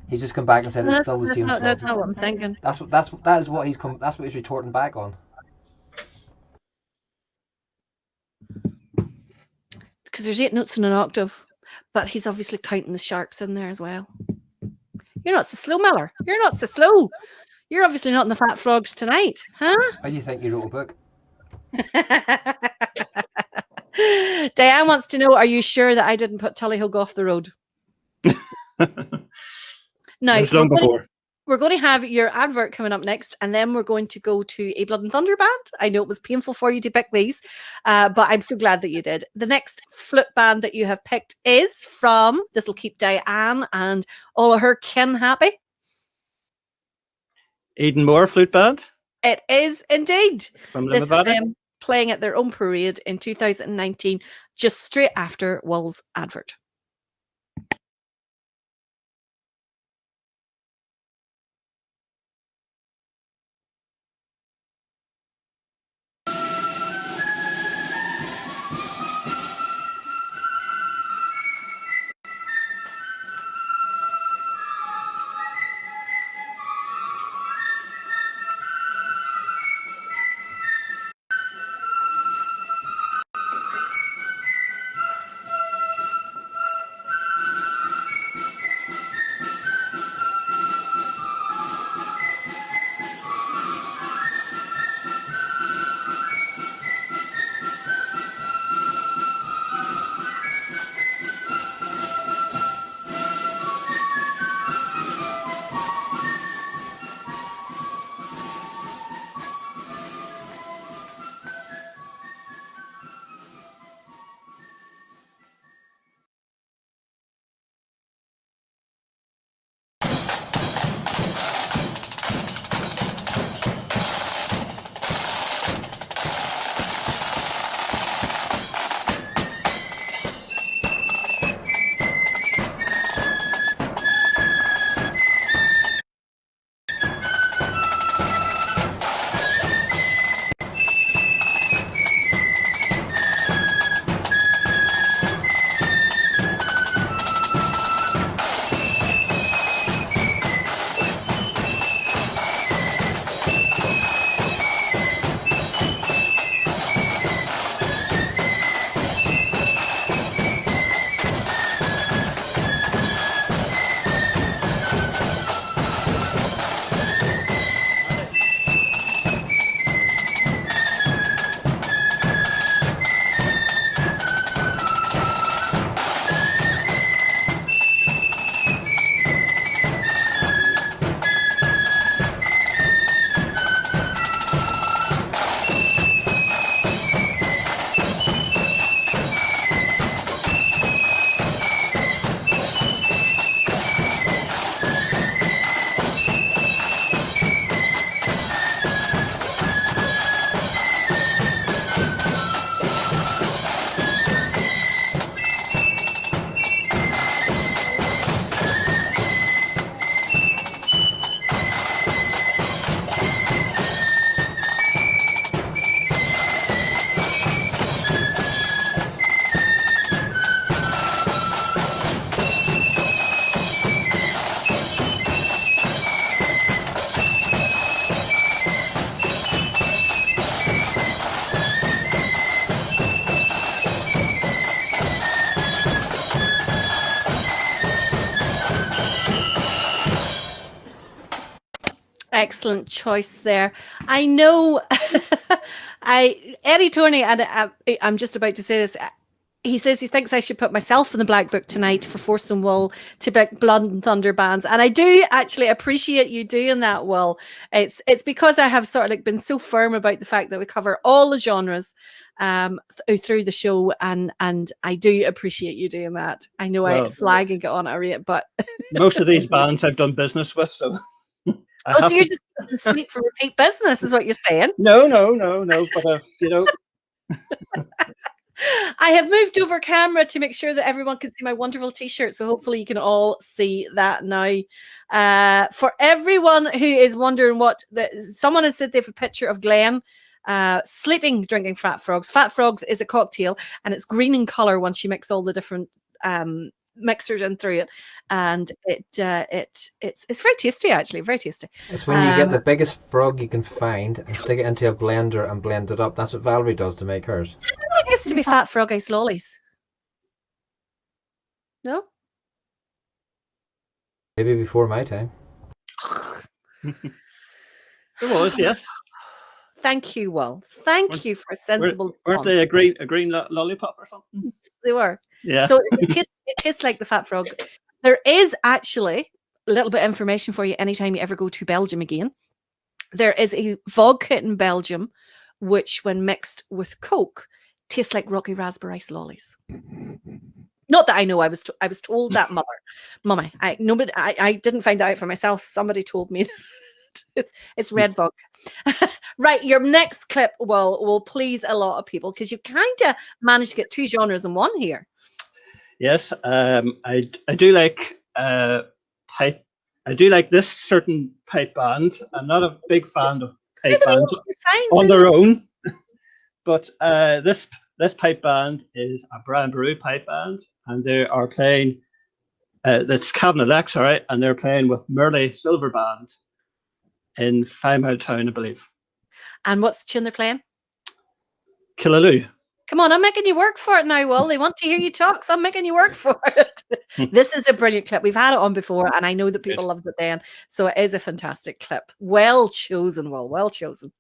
he's just come back and said it's still the same. That's not what I'm thinking. That is what he's retorting back on. Because there's 8 notes in an octave, but he's obviously counting the sharks in there as well. You're not so slow, Miller. You're not so slow. You're obviously not in the Fat Frogs tonight, huh? How do you think you wrote a book? Diane wants to know, are you sure that I didn't put Tullyhogue off the road? Now, it's long before. We're going to have your advert coming up next, and then we're going to go to a Blood and Thunder band. I know it was painful for you to pick these, but I'm so glad that you did. The next flute band that you have picked is from, this will keep Diane and all of her kin happy. Edenmore Flute Band. It is indeed. From This is Limavady. them playing at their own parade in 2019, just straight after Will's advert. Excellent choice there. I know Eddie Tony, and I'm just about to say this, he says he thinks I should put myself in the black book tonight for Force and Will to pick Blood and Thunder bands, and I do actually appreciate you doing that, Will. It's because I have sort of like been so firm about the fact that we cover all the genres through the show, and I do appreciate you doing that. I know I slag and get on a rate, but most of these bands I've done business with, so. So you're just sweet for repeat business, is what you're saying? No, but you know. I have moved over camera to make sure that everyone can see my wonderful t-shirt, so hopefully you can all see that now. For everyone who is wondering someone has said they have a picture of Glenn sleeping, drinking Fat Frogs. Fat Frogs is a cocktail, and it's green in color once you mix all the different mixers in through it, and it's very tasty, actually, very tasty. It's when you get the biggest frog you can find and stick it into a blender and blend it up. That's what Valerie does to make hers. It used to be Fat Frog Ice Lollies. No? Maybe before my time. It was, yes. Thank you, Will. Thank you for a sensible. Weren't they a green lollipop or something? They were. Yeah. So it tastes like the Fat Frog. There is actually a little bit of information for you anytime you ever go to Belgium again. There is a vodka in Belgium, which when mixed with Coke, tastes like Rocky Raspberry Ice Lollies. Not that I know. I was told that, Mummy. I didn't find out for myself. Somebody told me. It's red vodka. Right, your next clip will please a lot of people because you kind of managed to get two genres in one here. Yes, I do like pipe. I do like this certain pipe band. I'm not a big fan of pipe bands on their own, but this pipe band is a Brian Baru pipe band, and they are playing. That's Cabinet X, all right, and they're playing with Merle Silver Band in 5 Mile Town, I believe. And what's the tune they're playing? Killaloo. Come on, I'm making you work for it now, Will. They want to hear you talk, so I'm making you work for it. This is a brilliant clip. We've had it on before, and I know that people loved it then. So it is a fantastic clip. Well chosen, Will. Well chosen.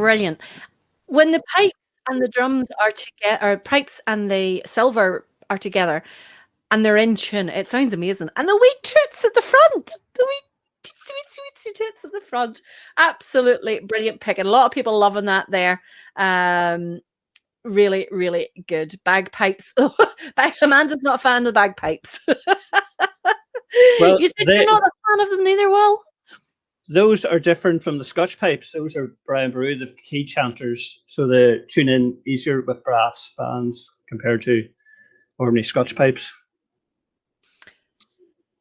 brilliant. When the pipes and the drums are together, or pipes and the silver are together, and they're in tune, it sounds amazing. And the wee toots at the front, the wee sweet toots at the front, absolutely brilliant pick. And a lot of people loving that there. Really, really good. Bagpipes. Amanda's not a fan of the bagpipes. Well, You said you're not a fan of them neither, Will? those are different from the Scotch pipes. Those are Brian Boru, the key chanters, so they tune in easier with brass bands compared to ordinary Scotch pipes.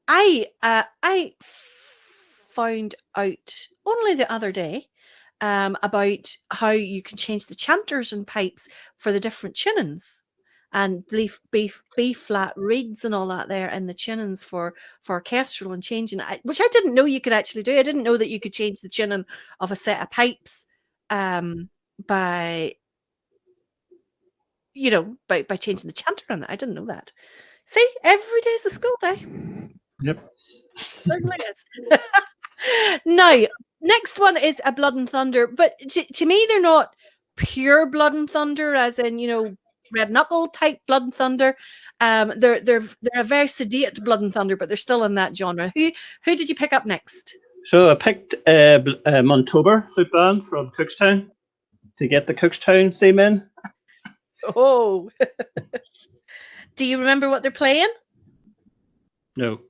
I found out only the other day about how you can change the chanters and pipes for the different tunings and B flat reeds and all that there, and the tunings for orchestral and changing, which I didn't know you could actually do. I didn't know that you could change the tuning of a set of pipes by changing the chanter on it. I didn't know that. See, every day's a school day. Yep. Certainly is. Now, next one is a Blood and Thunder, but to me, they're not pure Blood and Thunder, as in red knuckle type Blood and Thunder. They're a very sedate Blood and Thunder, but they're still in that genre. Who did you pick up next? So I picked Montober flute band from Cookstown to get the Cookstown theme in. Oh, do you remember what they're playing? No.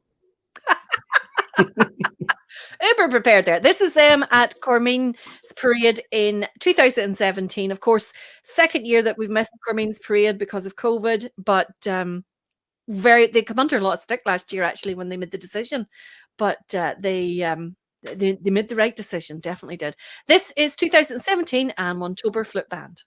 Uber prepared there. This is them at Cormean's Parade in 2017. Of course, second year that we've missed Cormean's Parade because of COVID, but they come under a lot of stick last year actually when they made the decision, but they made the right decision, definitely did. This is 2017 and Montober Flute Band.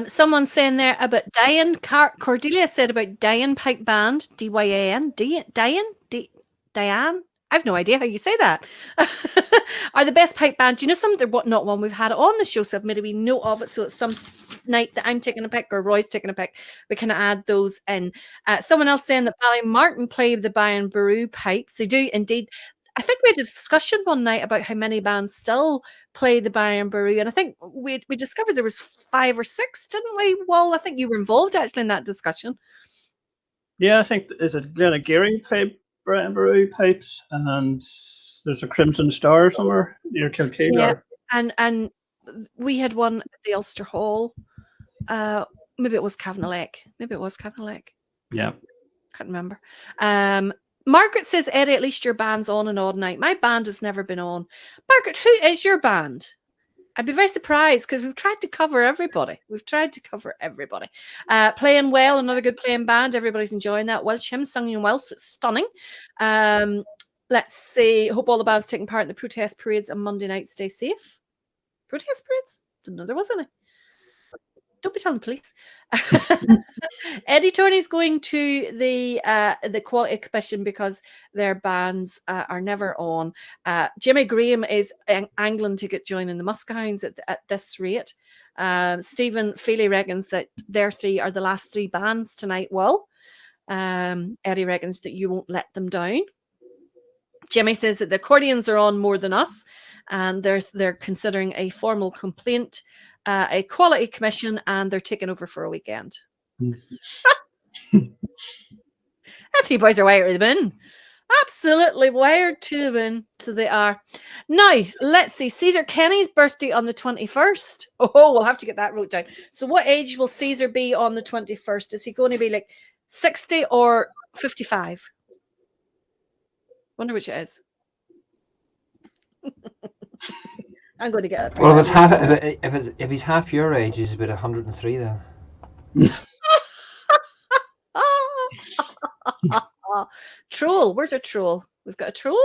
Someone's saying there about Diane. Cordelia said about Diane Pipe Band, D-Y-A-N, Diane. I've no idea how you say that. Are the best pipe band. Do you know some? They're not one we've had on the show, so I've made a wee note of it. So it's some night that I'm taking a pick or Roy's taking a pick, we can add those in. Someone else saying that Ballymartin play the Brian Boru pipes. They do indeed. I think we had a discussion one night about how many bands still play the Brian Boru, and I think we discovered there was 5 or 6, didn't we? Well, I think you were involved actually in that discussion. Yeah, I think is it Glenagary played Brian Boru pipes, and there's a Crimson Star somewhere near Kilkee. Yeah, and we had one at the Ulster Hall. Maybe it was Cavanagh. Yeah, can't remember. Margaret says, Eddie, at least your band's on an odd night. My band has never been on. Margaret, who is your band? I'd be very surprised because we've tried to cover everybody. Playing well, another good playing band. Everybody's enjoying that. Welsh hymn sung in Welsh. It's stunning. Let's see. Hope all the bands taking part in the protest parades on Monday night stay safe. Protest parades? Didn't know there was any. Don't be telling the police. Eddie Tony's going to the Quality Commission because their bands are never on. Jimmy Graham is angling to get joining the Muskehounds at this rate. Stephen Feely reckons that their three are the last three bands tonight. Well, Eddie reckons that you won't let them down. Jimmy says that the accordions are on more than us, and they're considering a formal complaint, a Quality Commission, and they're taking over for a weekend. That three boys are wired to the moon. Absolutely wired to the moon. So they are. Now, let's see. Caesar Kenny's birthday on the 21st. Oh, we'll have to get that wrote down. So what age will Caesar be on the 21st? Is he going to be like 60 or 55? Wonder which it is. I'm going to get it. Well, if he's half your age, he's about 103 then. Troll. Where's our troll? We've got a troll.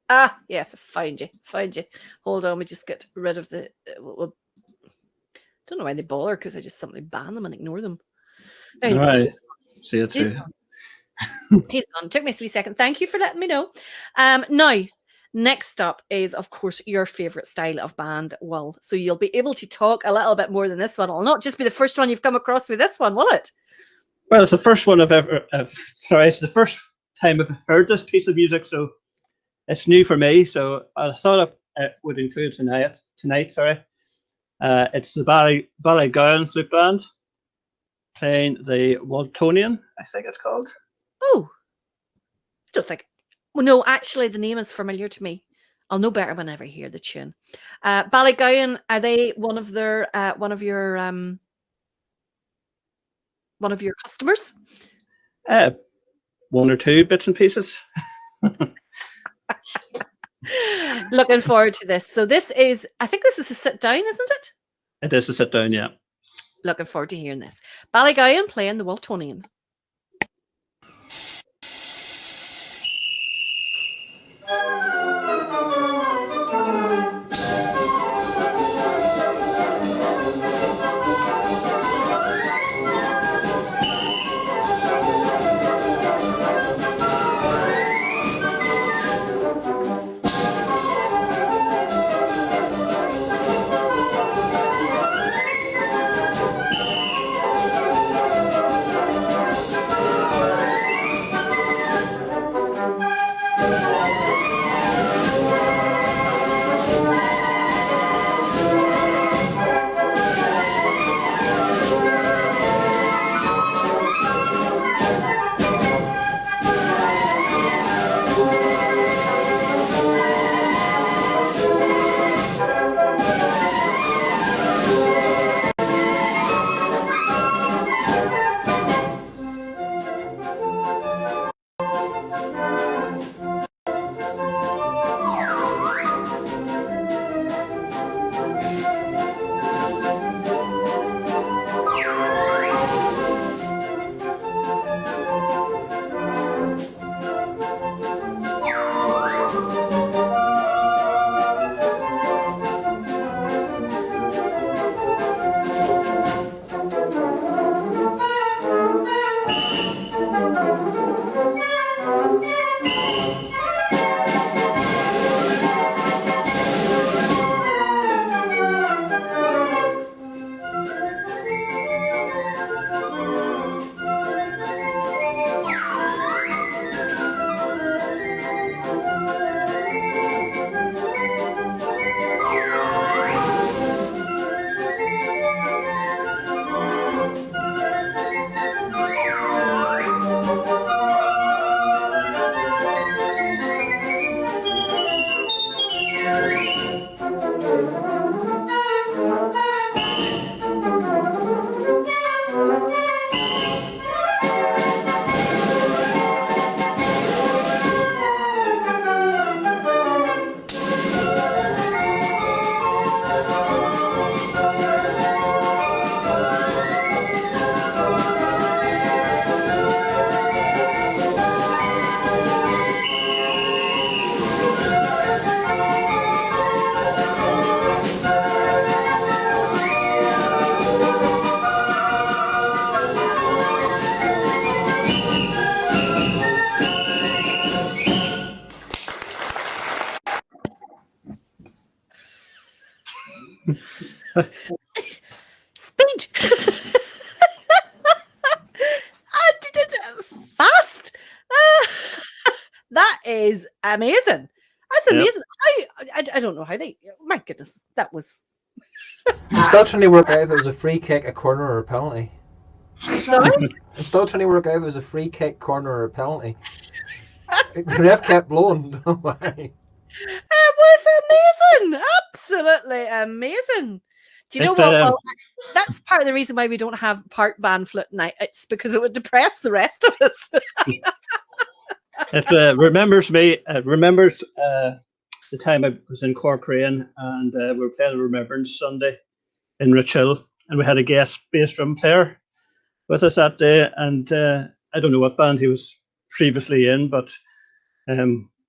Ah, yes, I found you. Hold on, we just get rid of the. Don't know why they bother, because I just simply ban them and ignore them. There you go. See it too. He's gone. Took me 3 seconds. Thank you for letting me know. Now, next up is, of course, your favourite style of band, Will. So you'll be able to talk a little bit more than this one. It'll not just be the first one you've come across with this one, will it? Well, it's the first one I've ever. It's the first time I've heard this piece of music, so it's new for me. So I thought it would include tonight. It's the Ballygowan Flute Band playing the Waltonian, I think it's called. Oh, I don't think. Well, no, actually, the name is familiar to me. I'll know better whenever I hear the tune. Ballygowan, are they one of your customers? One or two bits and pieces. Looking forward to this. So I think this is a sit down, isn't it? It is a sit down, yeah. Looking forward to hearing this. Ballygowan playing the Waltonian. Speed. I did it fast. That is amazing. That's Yep. amazing. I don't know how they. My goodness, that was. I'm still trying to work out if it was a free kick, a corner, or a penalty. Sorry? I'm still trying to work out if it was a free kick, corner, or a penalty. The ref kept blowing. Don't worry. It was amazing. Absolutely amazing. Do you know what? Well, that's part of the reason why we don't have part band flute night. It's because it would depress the rest of us. It remembers me. It remembers the time I was in Cork-Rain, and we were playing a Remembrance Sunday in Richhill, and we had a guest bass drum player with us that day. And I don't know what band he was previously in, but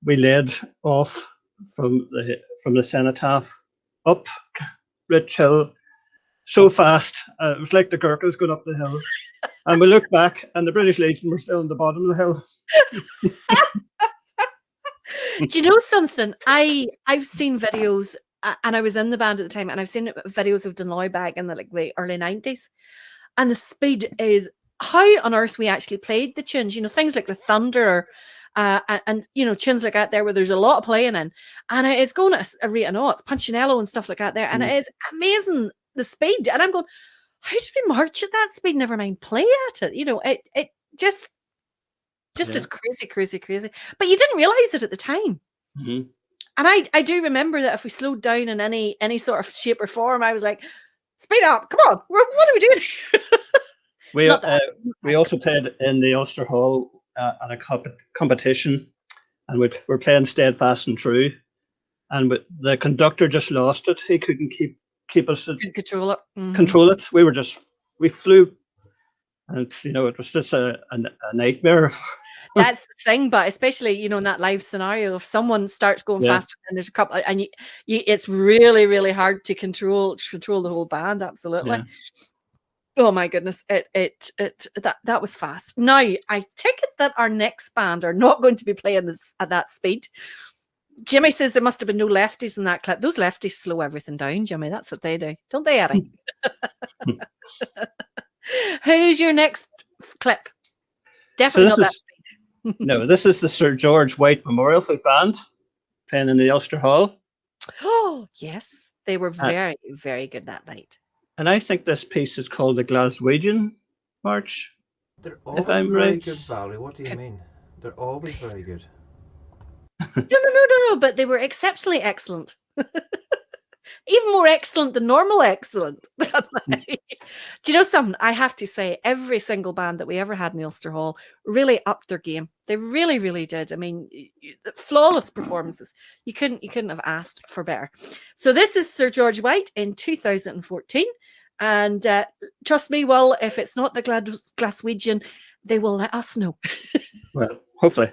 we led off from the cenotaph up Richhill so fast. It was like the Gurkhas going up the hill. And we looked back, and the British Legion were still on the bottom of the hill. Do you know something? I've seen videos, and I was in the band at the time, and I've seen videos of Dunloy back in the early 90s, and the speed is how on earth we actually played the tunes. You know, things like the Thunder, and you know, tunes like that there where there's a lot of playing in, and it's going at a rate of knots, Punchinello and stuff like that there, and it is amazing the speed. And I'm going, how did we march at that speed? Never mind play at it. You know, it just is crazy. But you didn't realize it at the time. Mm-hmm. And I do remember that if we slowed down in any sort of shape or form, I was like, speed up, come on, what are we doing here? We also played in the Ulster Hall at a competition, and we're playing Steadfast and True, and the conductor just lost it. He couldn't keep us control it. Mm-hmm. Control it. We flew, and you know, it was just a nightmare. That's the thing, but especially, you know, in that live scenario, if someone starts going faster and there's a couple, and you it's really, really hard to control the whole band. Absolutely. Yeah. Oh my goodness, that was fast. Now I take it that our next band are not going to be playing this at that speed. Jimmy says there must have been no lefties in that clip. Those lefties slow everything down, Jimmy. That's what they do, don't they, Eddie? Who's your next clip? Definitely not that speed. No, this is the Sir George White Memorial Flute Band playing in the Ulster Hall. Oh, yes. They were very, very good that night. And I think this piece is called the Glaswegian March. They're always very good, Valerie. What do you mean? They're always very good. No, but they were exceptionally excellent. Even more excellent than normal excellent. Do you know something? I have to say, every single band that we ever had in the Ulster Hall really upped their game. They really, really did. I mean, flawless performances. You couldn't have asked for better. So this is Sir George White in 2014. And trust me, well, if it's not the Glaswegian, they will let us know. Well, hopefully.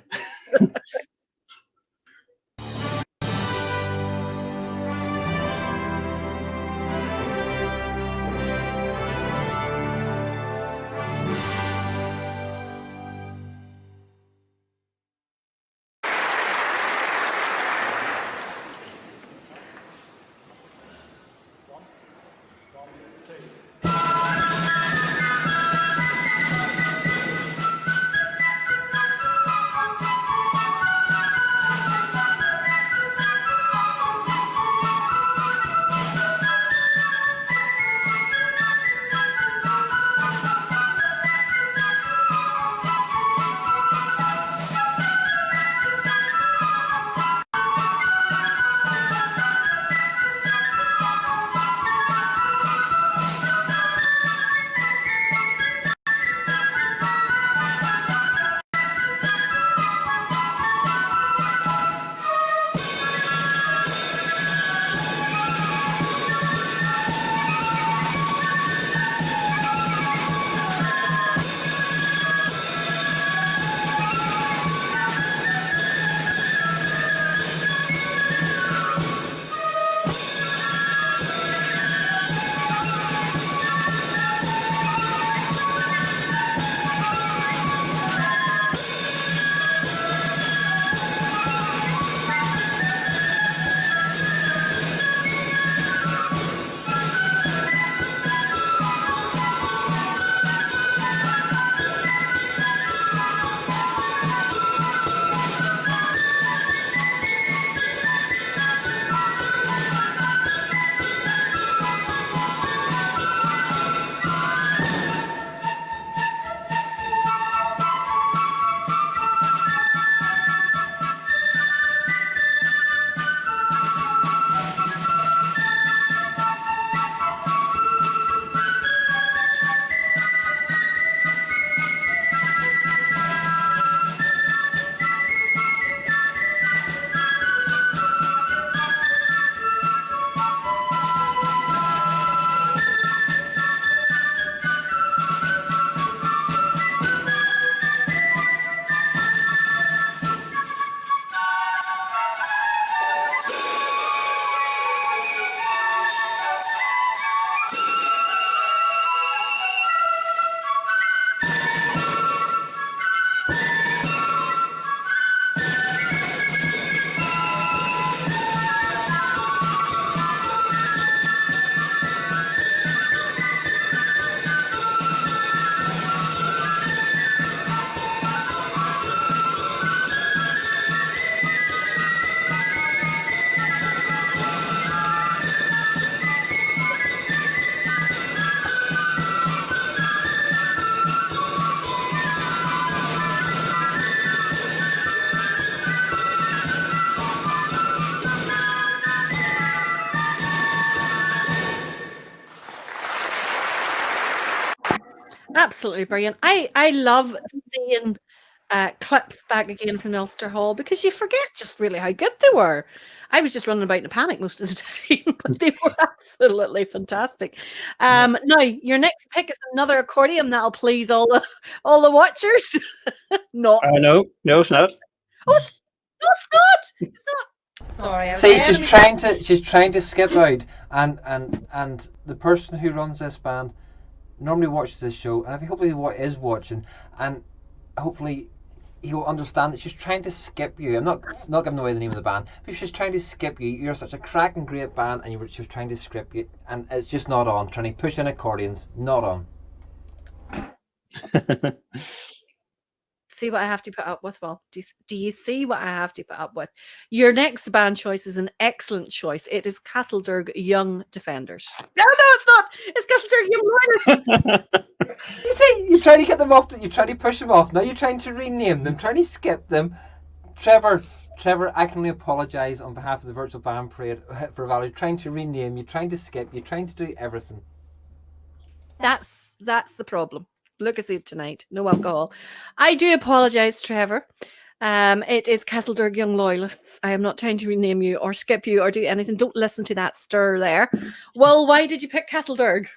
Absolutely brilliant. I love seeing clips back again from the Ulster Hall because you forget just really how good they were. I was just running about in a panic most of the time, but they were absolutely fantastic. Now your next pick is another accordion that'll please all the watchers. Not. No, it's not. Oh, it's not. It's not. Sorry. See, she's trying to skip out, and the person who runs this band normally watches this show, and hopefully is watching, and hopefully he'll understand that she's trying to skip you. I'm not giving away the name of the band, but she's trying to skip you. You're such a cracking great band, and she was trying to skip you, and it's just not on. Trying to push in accordions, not on. See what I have to put up with? Well, do you see what I have to put up with? Your next band choice is an excellent choice. It is Castledurg Young Defenders. No, it's not. It's Castledurg Young Loyalists. You see, you're trying to get them off. You're trying to push them off. Now you're trying to rename them, trying to skip them. Trevor, I can only apologise on behalf of the Virtual Band Parade for Valerie. Trying to rename, you're trying to skip, you're trying to do everything. That's the problem. Look at it tonight. No alcohol. I do apologise, Trevor. It is Castledurg Young Loyalists. I am not trying to rename you or skip you or do anything. Don't listen to that stir there. Well, why did you pick Castledurg?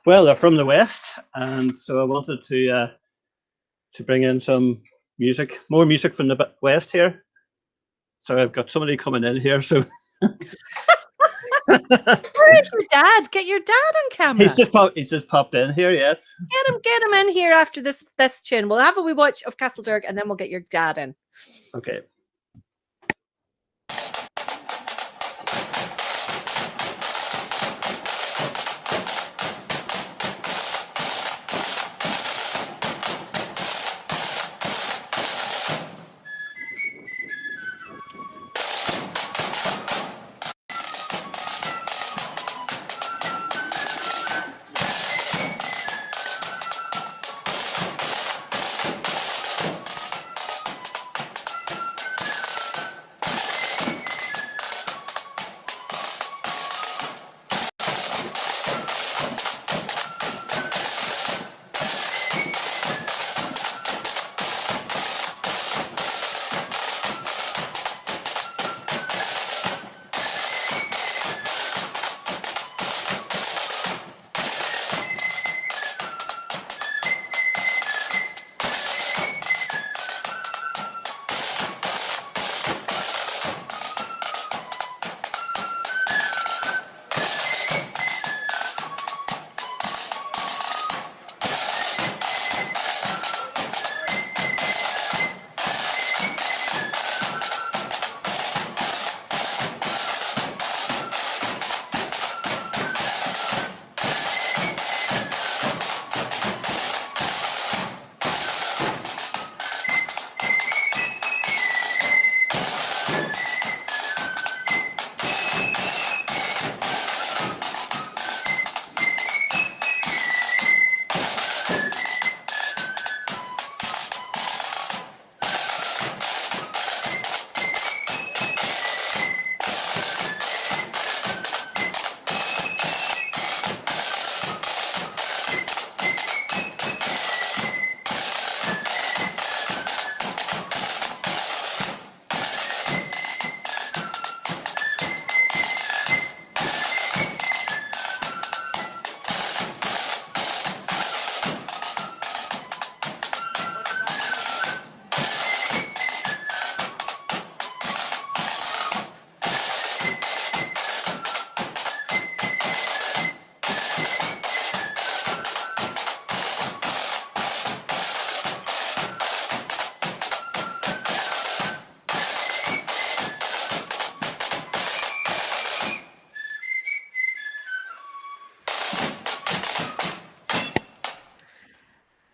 Well, they're from the West, and so I wanted to bring in some music, more music from the West here. So I've got somebody coming in here. So where is your dad? Get your dad on camera. He's just popped in here. Yes. Get him in here after this tune. We'll have a wee watch of Castledurg, and then we'll get your dad in. Okay.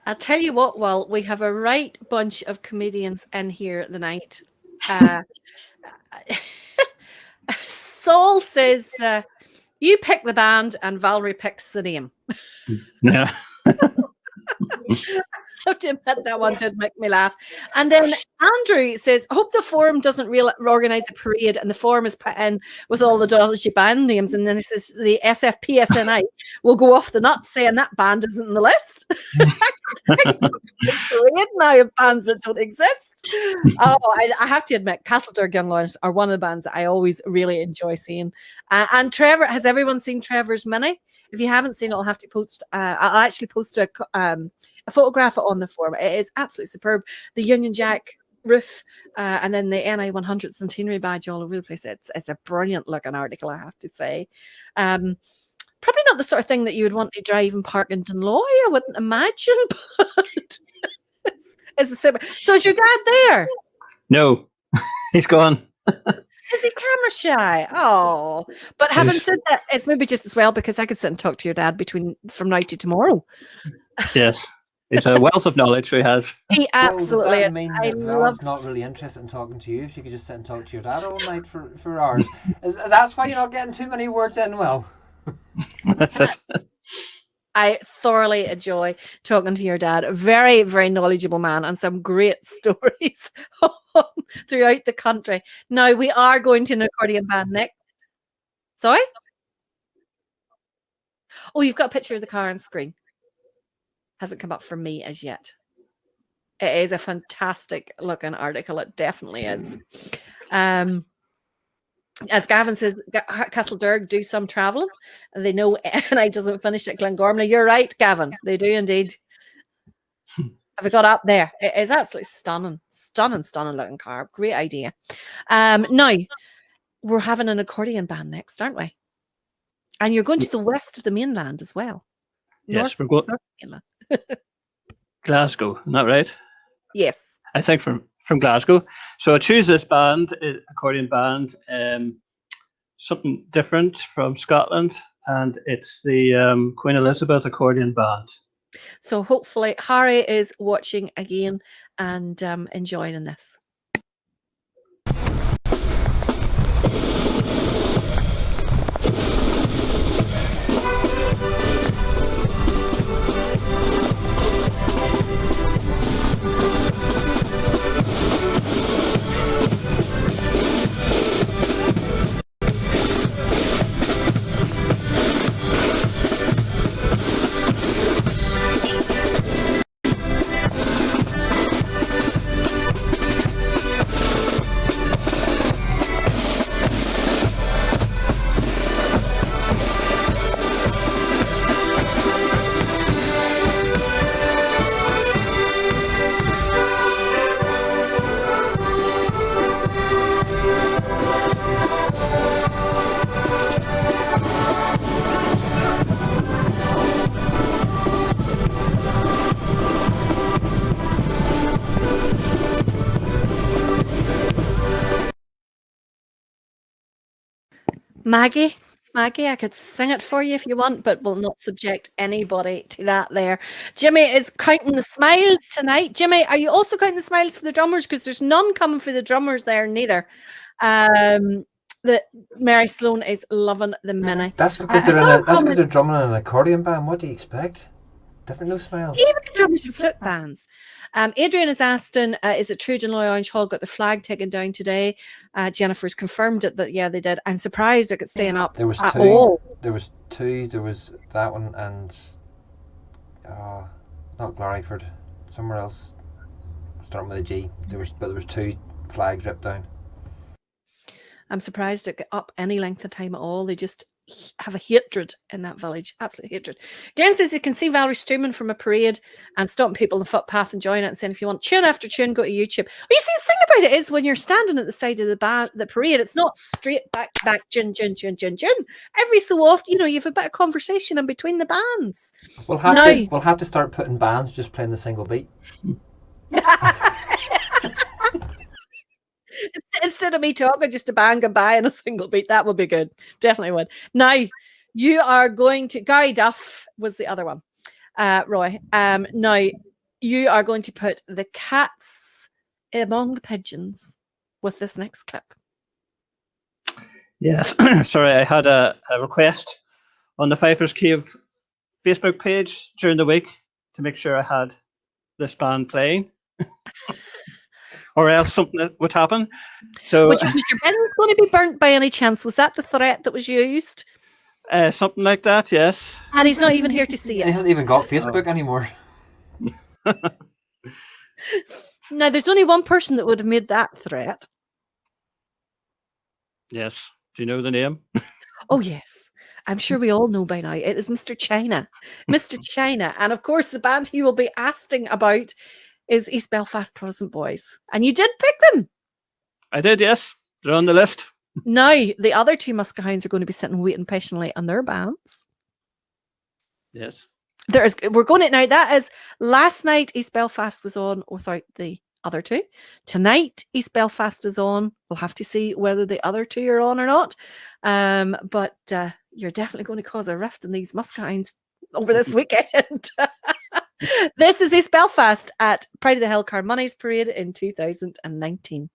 I'll tell you what, well, we have a right bunch of comedians in here tonight. Saul says, you pick the band and Valerie picks the name. Yeah. have to admit that one did make me laugh. And then Andrew says, hope the forum doesn't organise a parade and the forum is put in with all the dodgy band names. And then he says the SFPSNI will go off the nuts saying that band isn't in the list. Parade now of bands that don't exist. Oh, I have to admit, Castledurg Young Lions are one of the bands that I always really enjoy seeing. And Trevor, has everyone seen Trevor's Mini? If you haven't seen it, I'll have to post. I'll actually post a photograph on the forum. It is absolutely superb. The Union Jack roof, and then the NI 100 centenary badge all over the place. It's a brilliant looking article, I have to say. Probably not the sort of thing that you would want to drive and park in Dunloy, I wouldn't imagine. But it's a super. So is your dad there? No, he's gone. Is he camera shy? Oh, but having said that, it's maybe just as well because I could sit and talk to your dad from now to tomorrow. Yes, it's a wealth of knowledge he has. He absolutely does is. that mean I that love. Val's not really interested in talking to you? She could just sit and talk to your dad all night for hours. That's why you're not getting too many words in, Will. That's it. I thoroughly enjoy talking to your dad. A very, very knowledgeable man and some great stories throughout the country. Now, we are going to an accordion band next. Sorry? Oh, you've got a picture of the car on screen. Hasn't come up for me as yet. It is a fantastic looking article. It definitely is. As Gavin says, Castledurg do some travelling. They know NI doesn't finish at Glengormley. You're right, Gavin. They do indeed. Have we got up there? It is absolutely stunning looking car. Great idea. Now, we're having an accordion band next, aren't we? And you're going to the west of the mainland as well. Yes, we're going Glasgow, isn't that right? Yes. I think from Glasgow. So I choose this band, accordion band, something different from Scotland, and it's the Queen Elizabeth accordion band. So hopefully Harry is watching again and enjoying this. Maggie, I could sing it for you if you want, but will not subject anybody to that there. Jimmy is counting the smiles tonight. Jimmy, are you also counting the smiles for the drummers? Because there's none coming for the drummers there neither. The Mary Sloan is loving the Mini. That's because they're drumming in an accordion band. What do you expect? Different, no smiles. Even the drummers and flute bands. Adrian is asking, is it true Dunloy Orange Hall got the flag taken down today? Jennifer's confirmed it that, yeah, they did. I'm surprised it got staying up. There was at two. all. There was two. There was that one and not Gloryford, somewhere else. Starting with a G. There was two flags ripped down. I'm surprised it got up any length of time at all. They just have a hatred in that village, absolute hatred. Glenn says you can see Valerie streaming from a parade and stopping people in the footpath, enjoying it, and saying if you want tune after tune, go to YouTube. Well, you see, the thing about it is when you're standing at the side of the parade, it's not straight back to back, jin, jin, jin, jin, jin. Every so often, you have a bit of conversation in between the bands. We'll have to start putting bands just playing the single beat. Instead of me talking, just a bang and by and a single beat, that would be good. Definitely would. Now, you are going to Gary Duff was the other one, Roy. Now, you are going to put the cats among the pigeons with this next clip. Yes, sorry, I had a request on the Fifers Cave Facebook page during the week to make sure I had this band playing, or else something would happen. So Was your bins going to be burnt by any chance? Was that the threat that was used? something like that, yes. And he's not even here to see He it. hasn't even got Facebook anymore. Now, there's only one person that would have made that threat. Yes. Do you know the name? Oh, yes. I'm sure we all know by now. It is Mr. China. Mr. China. And of course, the band he will be asking about is East Belfast Protestant Boys. And you did pick them. I did, yes. They're on the list. Now, the other two Muskehounds are going to be sitting waiting patiently on their bands. Yes. We're going to now. That is last night. East Belfast was on without the other two. Tonight, East Belfast is on. We'll have to see whether the other two are on or not. But you're definitely going to cause a rift in these Muskehounds over this weekend. This is East Belfast at Pride of the Hill Carmoney's Parade in 2019.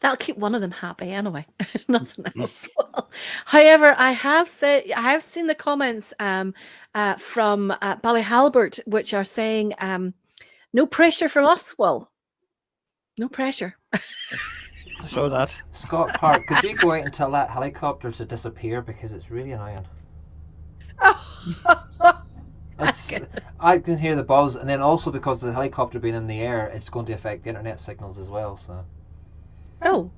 That'll keep one of them happy anyway. Nothing else. Well, however, I have seen the comments from Ballyhalbert, which are saying, no pressure from us, Will. No pressure. So that. Scott Park, could you go out and tell that helicopter to disappear because it's really annoying? I can hear the buzz, and then also because of the helicopter being in the air, it's going to affect the internet signals as well. So. Oh.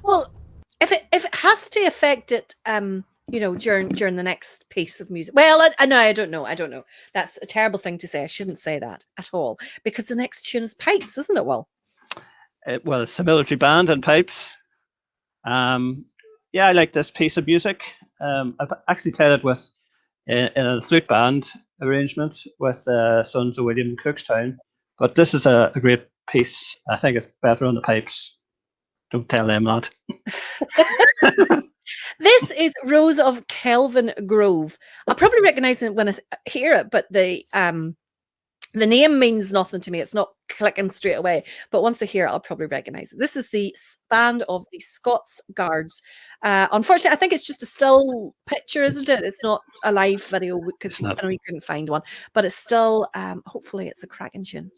Well, if it has to affect it, during the next piece of music. Well, I don't know. That's a terrible thing to say. I shouldn't say that at all, because the next tune is Pipes, isn't it, Will? Well, it's a military band and pipes. Yeah, I like this piece of music. I've actually played it with in a flute band arrangement with Sons of William in Cookstown. But this is a great piece. I think it's better on the pipes. Don't tell them that. This is Rose of Kelvin Grove. I'll probably recognise it when I hear it, but the name means nothing to me. It's not clicking straight away. But once I hear it, I'll probably recognise it. This is the band of the Scots Guards. Unfortunately, I think it's just a still picture, isn't it? It's not a live video because I know you couldn't find one. But it's still, hopefully, it's a cracking tune.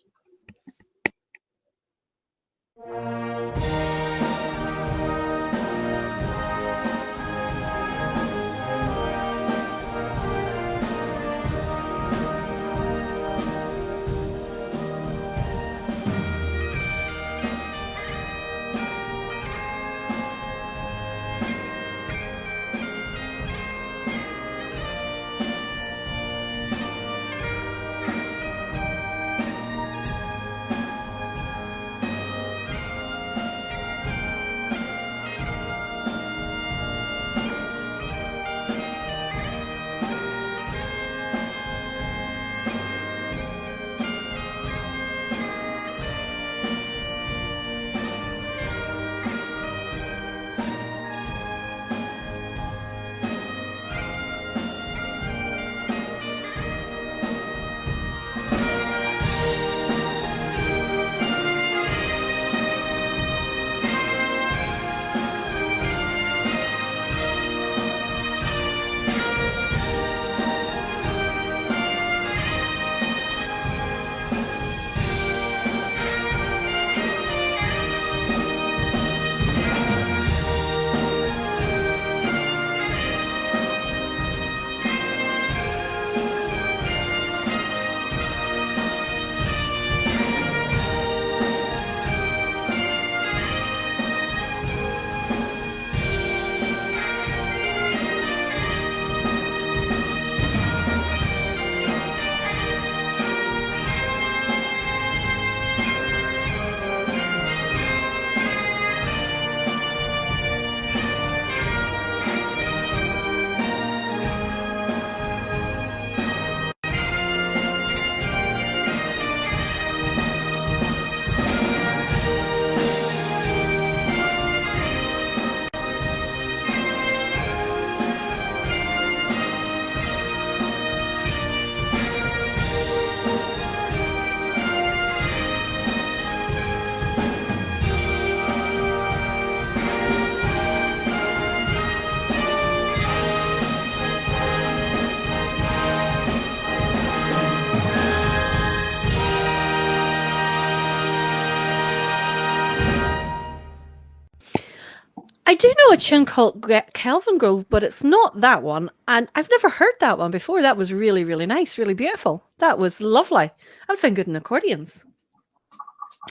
I do know a tune called Kelvin Grove, but it's not that one. And I've never heard that one before. That was really, really nice, really beautiful. That was lovely. That would sound good in accordions.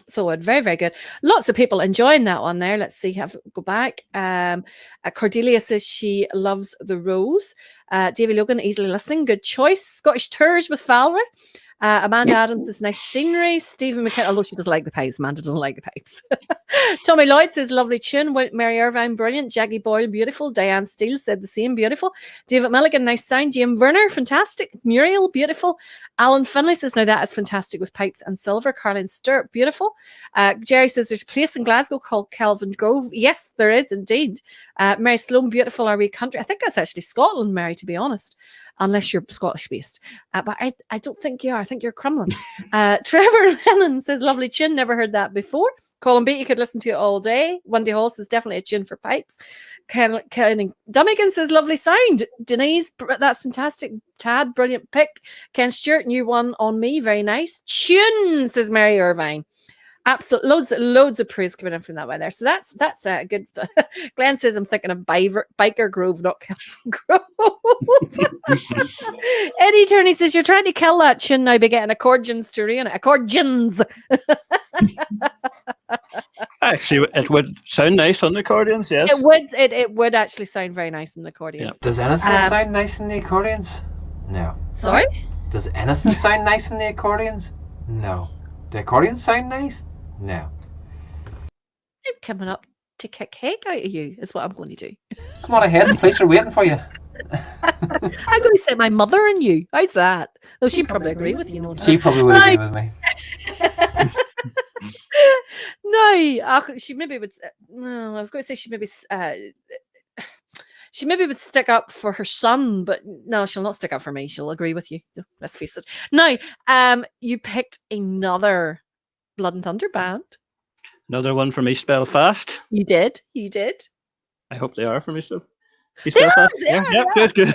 So very, very good. Lots of people enjoying that one there. Let's see, go back. Cordelia says she loves the Rose. Davy Logan, easily listening. Good choice. Scottish Tours with Valerie. Amanda Adams is nice scenery. Stephen McKenna, although she doesn't like the pipes. Amanda doesn't like the pipes. Tommy Lloyd says lovely tune. Mary Irvine, brilliant. Jackie Boyle, beautiful. Diane Steele said the same, beautiful. David Milligan, nice sound. James Werner, fantastic. Muriel, beautiful. Alan Finlay says now that is fantastic with pipes and silver. Caroline Sturt, beautiful. Jerry says there's a place in Glasgow called Kelvin Grove. Yes, there is indeed. Mary Sloan, beautiful. Are we country? I think that's actually Scotland, Mary, to be honest. Unless you're Scottish based. But I don't think you are. I think you're Crumlin. Trevor Lennon says, lovely tune. Never heard that before. Colin Beat, you could listen to it all day. Wendy Hall says, definitely a tune for pipes. Kenny Dummigan says, lovely sound. Denise, that's fantastic. Tad, brilliant pick. Ken Stewart, new one on me. Very nice. Tune, says Mary Irvine. Absolutely, loads of praise coming in from that way there. So that's a good. Glenn says I'm thinking of Biker Grove, not Kelvin Grove. Eddie Turney says you're trying to kill that tune now by getting accordions to rain it. Accordions. Actually, it would sound nice on the accordions. Yes, It would actually sound very nice in the accordions. Yep. Does anything sound nice in the accordions? No. Sorry. Does anything sound nice in the accordions? No. Do accordions sound nice? No. I'm coming up to kick heck out of you, is what I'm going to do. Come on ahead, the police are waiting for you. I'm going to say my mother and you. How's that? Though she'd probably agree with you. She probably would agree with me. No, she maybe would. No, I was going to say she maybe would stick up for her son, but no, she'll not stick up for me. She'll agree with you. Let's face it. Now, you picked another Blood and Thunder band. another one from East Belfast. You did. I hope they are from East Belfast. Yeah, good.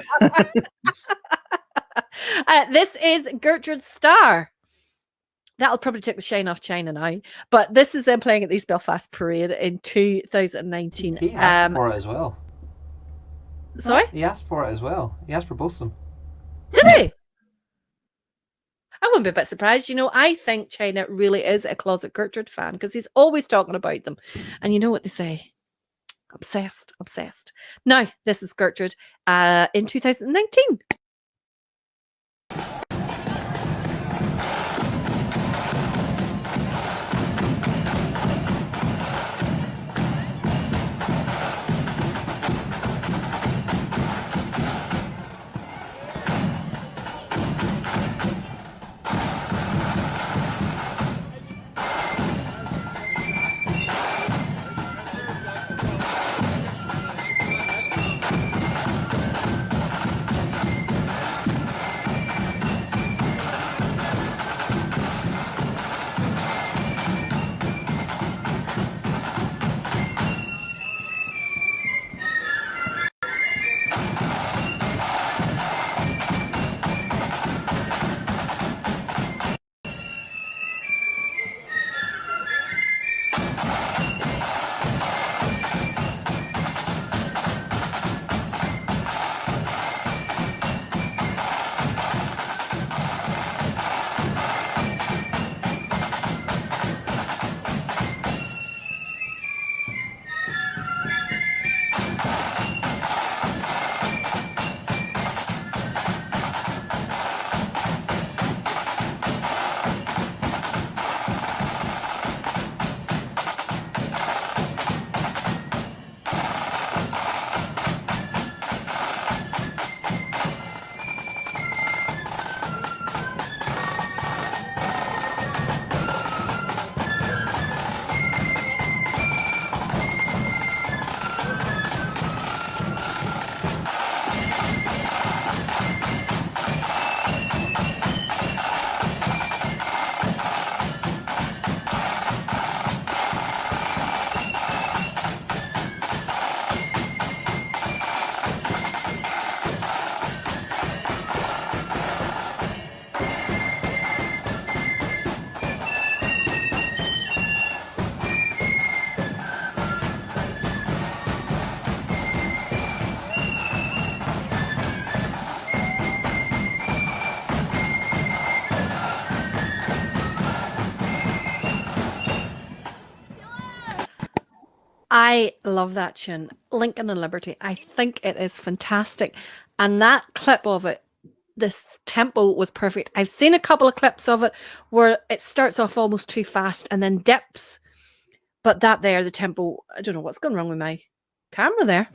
This is Gertrude Starr. That'll probably take the shine off China now. But this is them playing at the East Belfast Parade in 2019. He asked for it as well. Sorry? He asked for it as well. He asked for both of them. Did he? I wouldn't be a bit surprised. You know, I think China really is a closet Gertrude fan because he's always talking about them. And you know what they say? Obsessed. Now, this is Gertrude in 2019. I love that tune, Lincoln and Liberty. I think it is fantastic. And that clip of it, this tempo was perfect. I've seen a couple of clips of it where it starts off almost too fast and then dips. But that there, the tempo, I don't know what's going wrong with my camera there.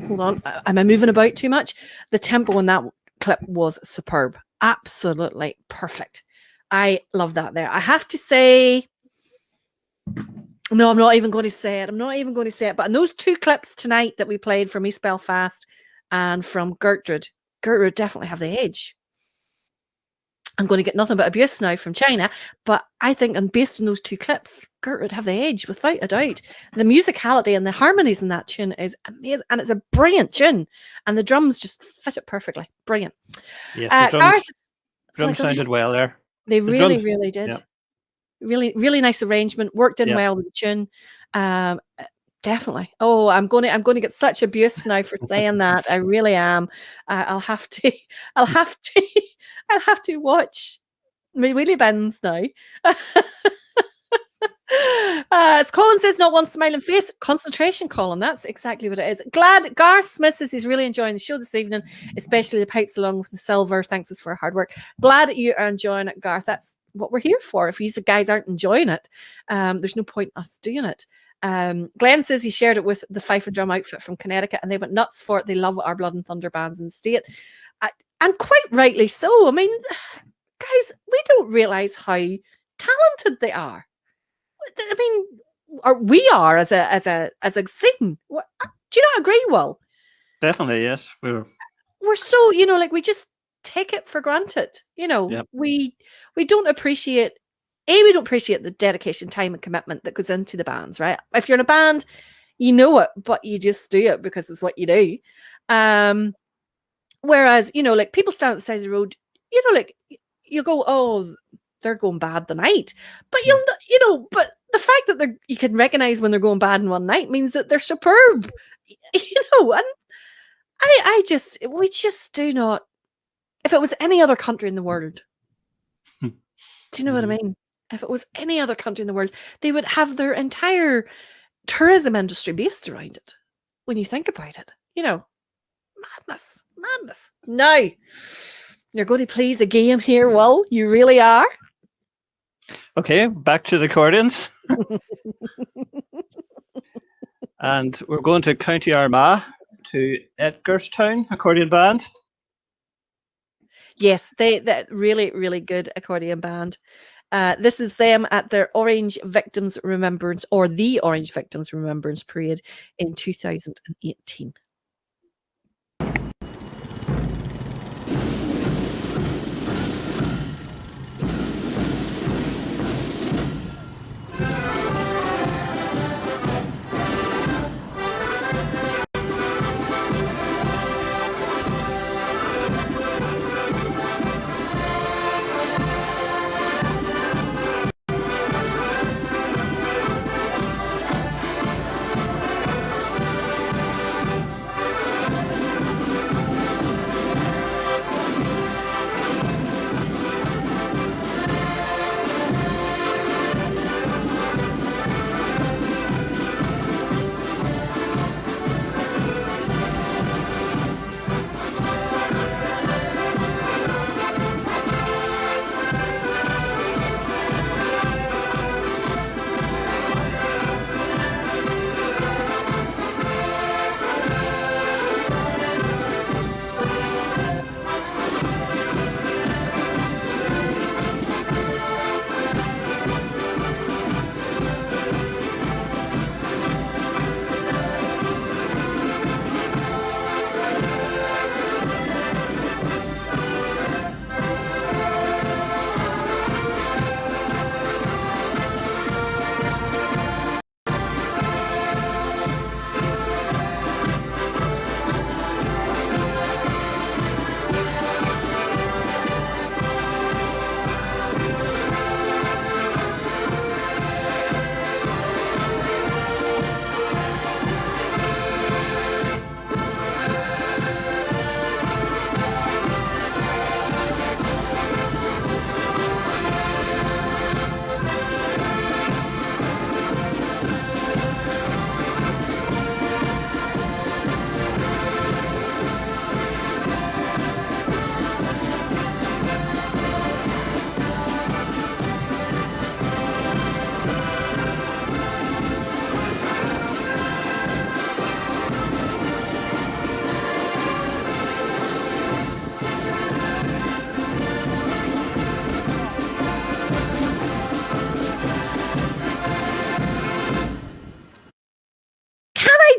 Hold on. Am I moving about too much? The tempo in that clip was superb. Absolutely perfect. I love that there. I have to say, no, I'm not even going to say it. I'm not even going to say it. But in those two clips tonight that we played from East Belfast and from Gertrude definitely have the edge. I'm going to get nothing but abuse now from China, but I think, and based on those two clips, Gertrude have the edge without a doubt. The musicality and the harmonies in that tune is amazing, and it's a brilliant tune, and the drums just fit it perfectly. Brilliant. Yes, the Garth, drums sounded well there. They The really, drums- really did. yeah. Really, really nice arrangement. Worked in Yeah. well with the tune. Definitely. Oh, I'm going to get such abuse now for saying that. I really am. I'll have to watch my wheelie bins now. It's Colin says not one smiling face. Concentration, Colin. That's exactly what it is. Glad Garth Smith says he's really enjoying the show this evening, especially the pipes along with the silver. Thanks us for hard work. Glad you are enjoying it, Garth. That's what we're here for. If you guys aren't enjoying it, there's no point in us doing it. Glenn says he shared it with the Fife and Drum outfit from Connecticut, and they went nuts for it. They love our Blood and Thunder bands in the state, and quite rightly so. I mean, guys, we don't realize how talented they are. I mean, or we are as a scene. Do you not agree, Will? Definitely, yes. We're so, like we just take it for granted. Yep. We don't appreciate. We don't appreciate the dedication, time, and commitment that goes into the bands, right? If you're in a band, you know it, but you just do it because it's what you do. Whereas, like people stand at the side of the road, like you go, oh, they're going bad the night. But but the fact that you can recognize when they're going bad in one night means that they're superb. And we just do not. If it was any other country in the world, do you know what I mean? If it was any other country in the world, they would have their entire tourism industry based around it. When you think about it, madness. Now, you're going to please again here, Will. You really are. Okay, back to the accordions. And we're going to County Armagh to Edgarstown Accordion Band. Yes, they're really, really good accordion band. This is them at their Orange Victims Remembrance, or the Orange Victims Remembrance Parade in 2018.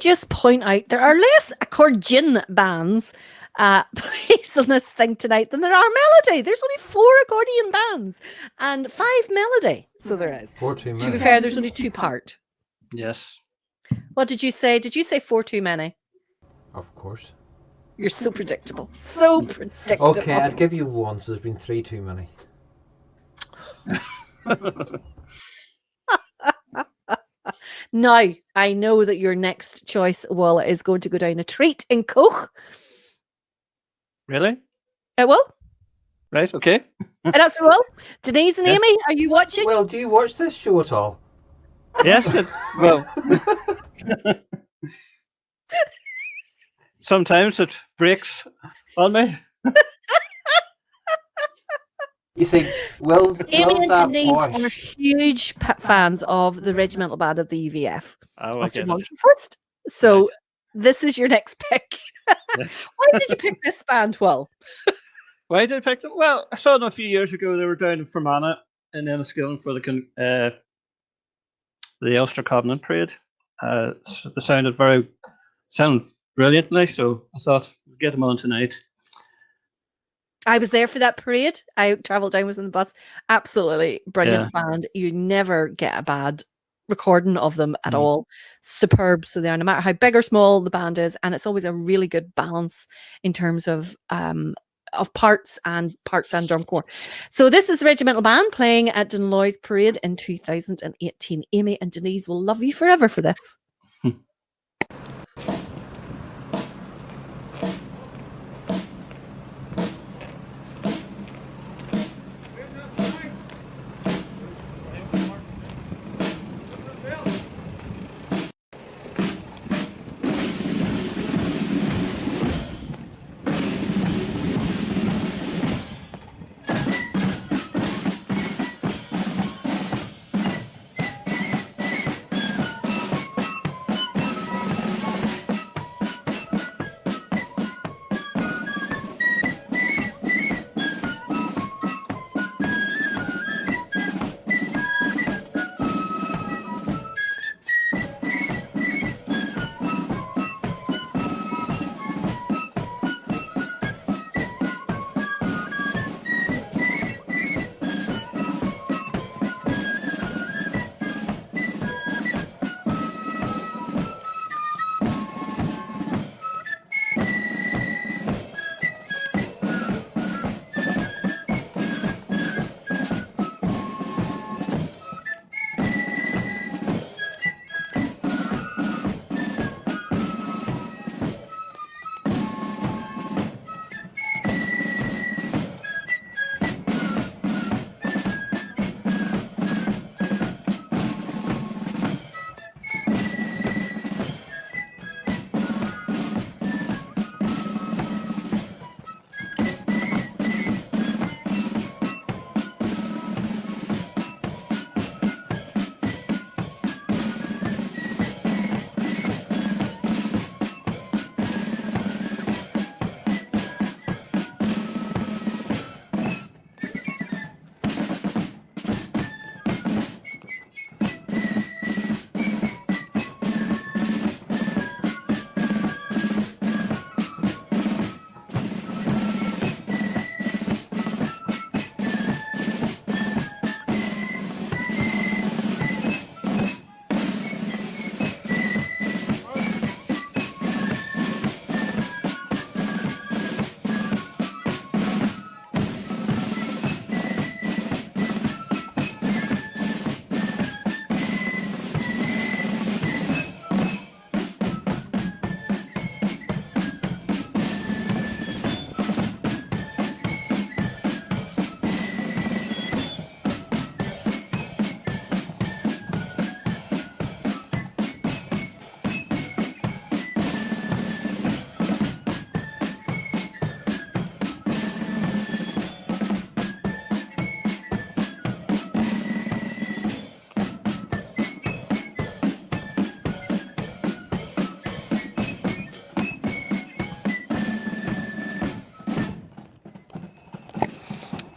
just point out there are less accordion bands placed on this thing tonight than there are melody. There's only 4 accordion bands and 5 melody. So there is. 4 too To be many. fair, there's only 2 part. Yes. What did you say? Did you say 4 too many? Of course. You're so predictable. So predictable. Okay, I'd give you 1, so there's been 3 too many. Now, I know that your next choice, Will, is going to go down a treat in Coke. Really? It will. Right. Okay. And that's Will. Denise and Yeah. Amy, are you watching? Well, do you watch this show at all? Yes. Well, sometimes it breaks on me. You see, Will's Amy and that Denise posh. are huge fans of the regimental band of the UVF. Oh, I Must get have won it. first. So Right. this is your next pick. Yes. Why did you pick this band, Will? Why did I pick them? Well, I saw them a few years ago. They were down in Fermanagh in Enniskillen for the Ulster Covenant Parade. They sounded brilliantly, so I thought we'd get them on tonight. I was there for that parade. I travelled down with them on the bus. Absolutely brilliant band. You never get a bad recording of them at all. Superb. So they are, no matter how big or small the band is, and it's always a really good balance in terms of parts and drum corps. So this is the regimental band playing at Dunloy's Parade in 2018. Amy and Denise will love you forever for this.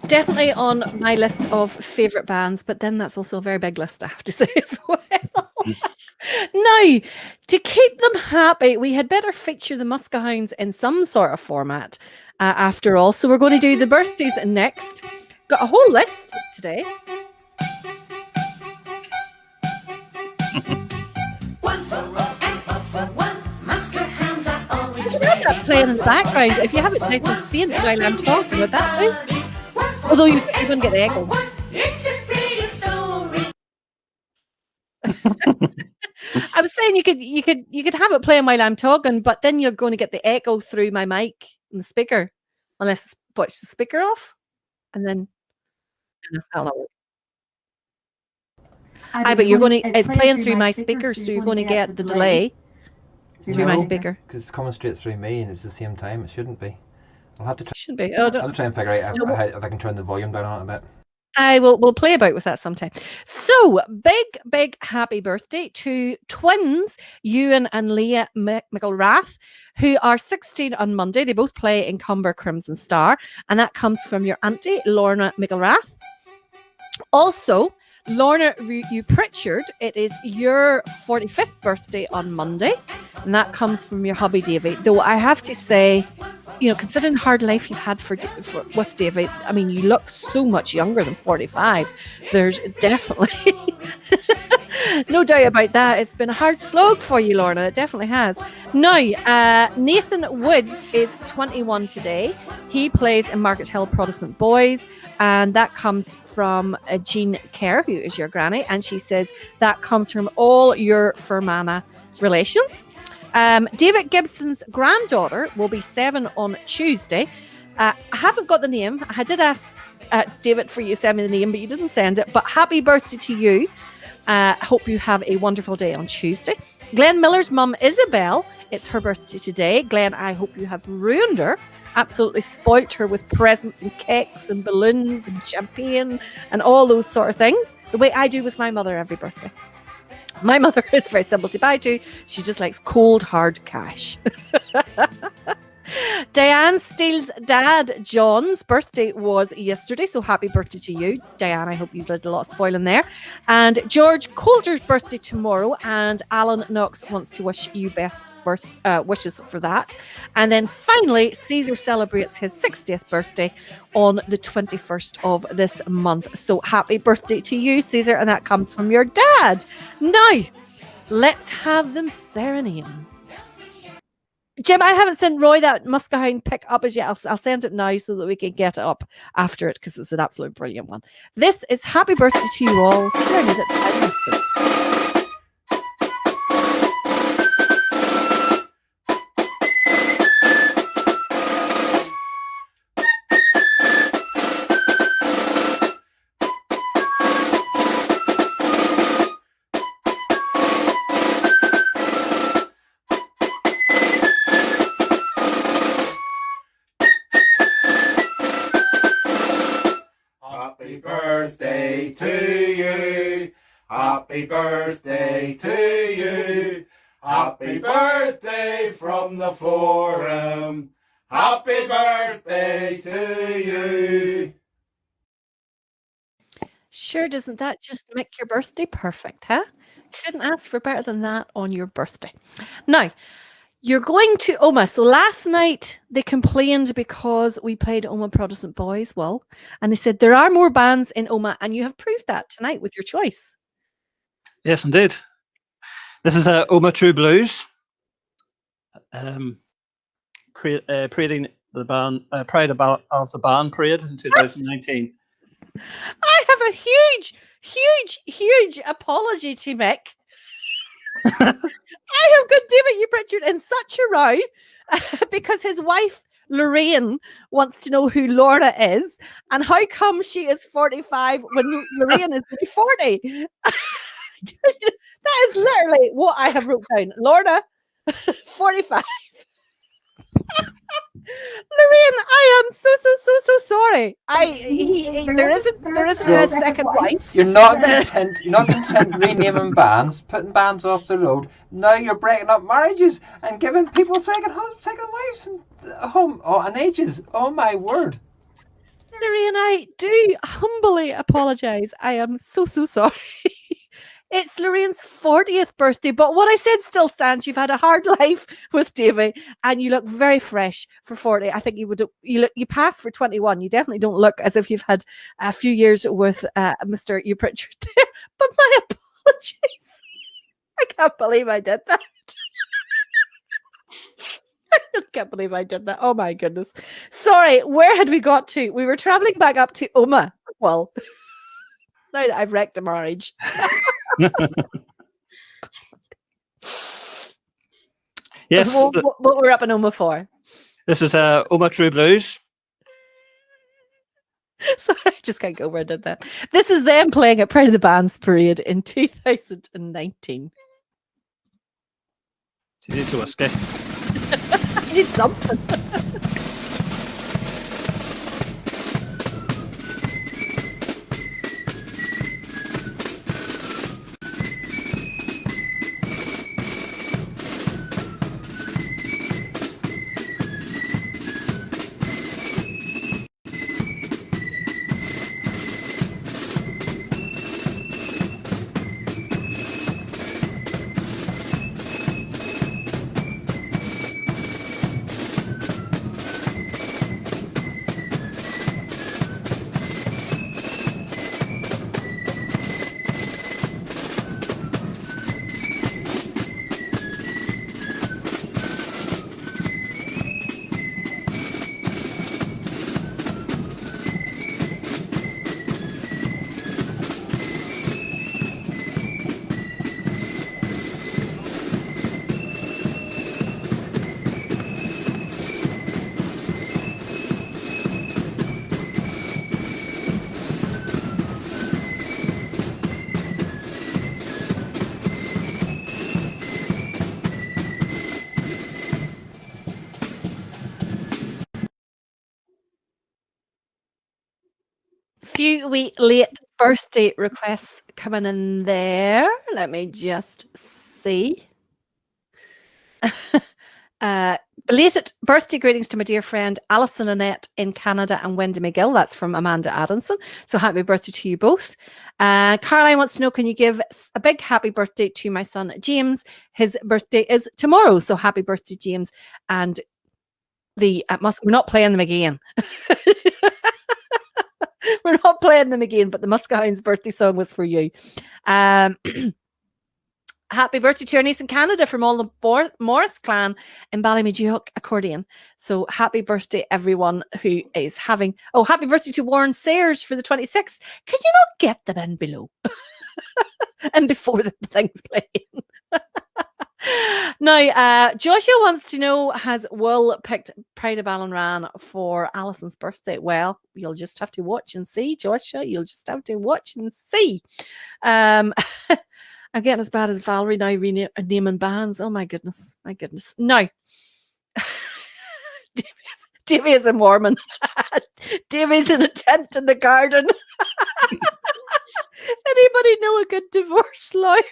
Definitely on my list of favourite bands, but then that's also a very big list, I have to say as well. Now, To keep them happy, we had better feature the Muskehounds in some sort of format after all. So we're going to do the birthdays next. Got a whole list today. There's that playing in the background. If you have it nice and faint while I'm talking, would that do? Although you're going to get the echo. It's a pretty story. I was saying you could have it playing while I'm talking, but then you're going to get the echo through my mic and the speaker, unless push the speaker off, and then I don't know. But you're going to it's playing through my speaker, so you're going to get the delay through my speaker. Because it's coming straight through me and it's the same time. It shouldn't be. I'll have to try. Should be. I'll have to try and figure out if I can turn the volume down on it a bit. We'll play about with that sometime. So big happy birthday to twins Ewan and Leah McElrath, who are 16 on Monday. They both play in Cumber Crimson Star, and that comes from your auntie Lorna McElrath. Also, Lorna Rue Pritchard, it is your 45th birthday on Monday, and that comes from your hubby Davy. Though I have to say, you know, considering the hard life you've had with David, I mean, you look so much younger than 45. There's definitely no doubt about that. It's been a hard slog for you, Lorna. It definitely has. Now, Nathan Woods is 21 today. He plays in Market Hill Protestant Boys, and that comes from Jean Kerr, who is your granny, and she says that comes from all your Fermanagh relations. David Gibson's granddaughter will be 7 on Tuesday. I haven't got the name. I did ask David for you to send me the name, but you didn't send it. But happy birthday to you. Hope you have a wonderful day on Tuesday. Glenn Miller's mum, Isabel, it's her birthday today. Glenn, I hope you have ruined her. Absolutely spoilt her with presents and cakes and balloons and champagne and all those sort of things. The way I do with my mother every birthday. My mother is very simple to buy to. She just likes cold, hard cash. Diane Steele's dad, John's birthday was yesterday, so happy birthday to you. Diane, I hope you did a lot of spoiling there. And George Coulter's birthday tomorrow, and Alan Knox wants to wish you best wishes for that. And then finally, Caesar celebrates his 60th birthday on the 21st of this month. So happy birthday to you, Caesar, and that comes from your dad. Now, let's have them serenade. Jim, I haven't sent Roy that Muskehound pick up as yet. I'll send it now so that we can get it up after it, because it's an absolute brilliant one. This is Happy Birthday to You All. Serenade it. Happy birthday to you. Happy birthday to you. Happy birthday from the forum. Happy birthday to you. Sure, doesn't that just make your birthday perfect, huh? Couldn't ask for better than that on your birthday. Now, you're going to Omagh. So last night they complained because we played Omagh Protestant Boys, Will, and they said there are more bands in Omagh, and you have proved that tonight with your choice. Yes, indeed. This is Omagh True Blues, parading the band, Pride of the Band parade in 2019. I have a huge apology to make. I have got David U. Pritchard in such a row because his wife Lorraine wants to know who Laura is and how come she is 45 when Lorraine is 40. That is literally what I have wrote down. Laura, 45. Lorraine, I am so sorry. There isn't a second wife. You're not content renaming bands, putting bands off the road. Now you're breaking up marriages and giving people second wives and ages. Oh my word. Lorraine, I do humbly apologise. I am so sorry. It's Lorraine's 40th birthday, but what I said still stands. You've had a hard life with Davy, and you look very fresh for 40. I think you pass for 21. You definitely don't look as if you've had a few years with Mr. Hugh Pritchard there. But my apologies. I can't believe I did that. I can't believe I did that. Oh my goodness. Sorry, where had we got to? We were traveling back up to Oma. Well, now that I've wrecked a marriage. Yes, what we're up in Oma for? this is Oma True Blues. Sorry, I just can't go where I did that. This is them playing at Pride of the Bands Parade in 2019. She needs a whiskey. I need something. Few wee late birthday requests coming in there. Let me just see. Belated birthday greetings to my dear friend Alison Annette in Canada and Wendy McGill. That's from Amanda Adamson. So happy birthday to you both. Caroline wants to know, can you give a big happy birthday to my son James? His birthday is tomorrow. So happy birthday, James. And we're not playing them again. We're not playing them again, but the Muscahines birthday song was for you. Happy birthday to our niece in Canada from all the Morris clan in Ballymaduoch accordion. So happy birthday, everyone who is having... Oh, happy birthday to Warren Sayers for the 26th. Can you not get them in below? And before the thing's playing. Now, Joshua wants to know, has Will picked Pride of Ballinran for Alison's birthday? Well, you'll just have to watch and see, Joshua. You'll just have to watch and see. I'm getting as bad as Valerie now naming bands. Oh my goodness. My goodness. No. Davy is a Mormon. Davy's in a tent in the garden. Anybody know a good divorce lawyer?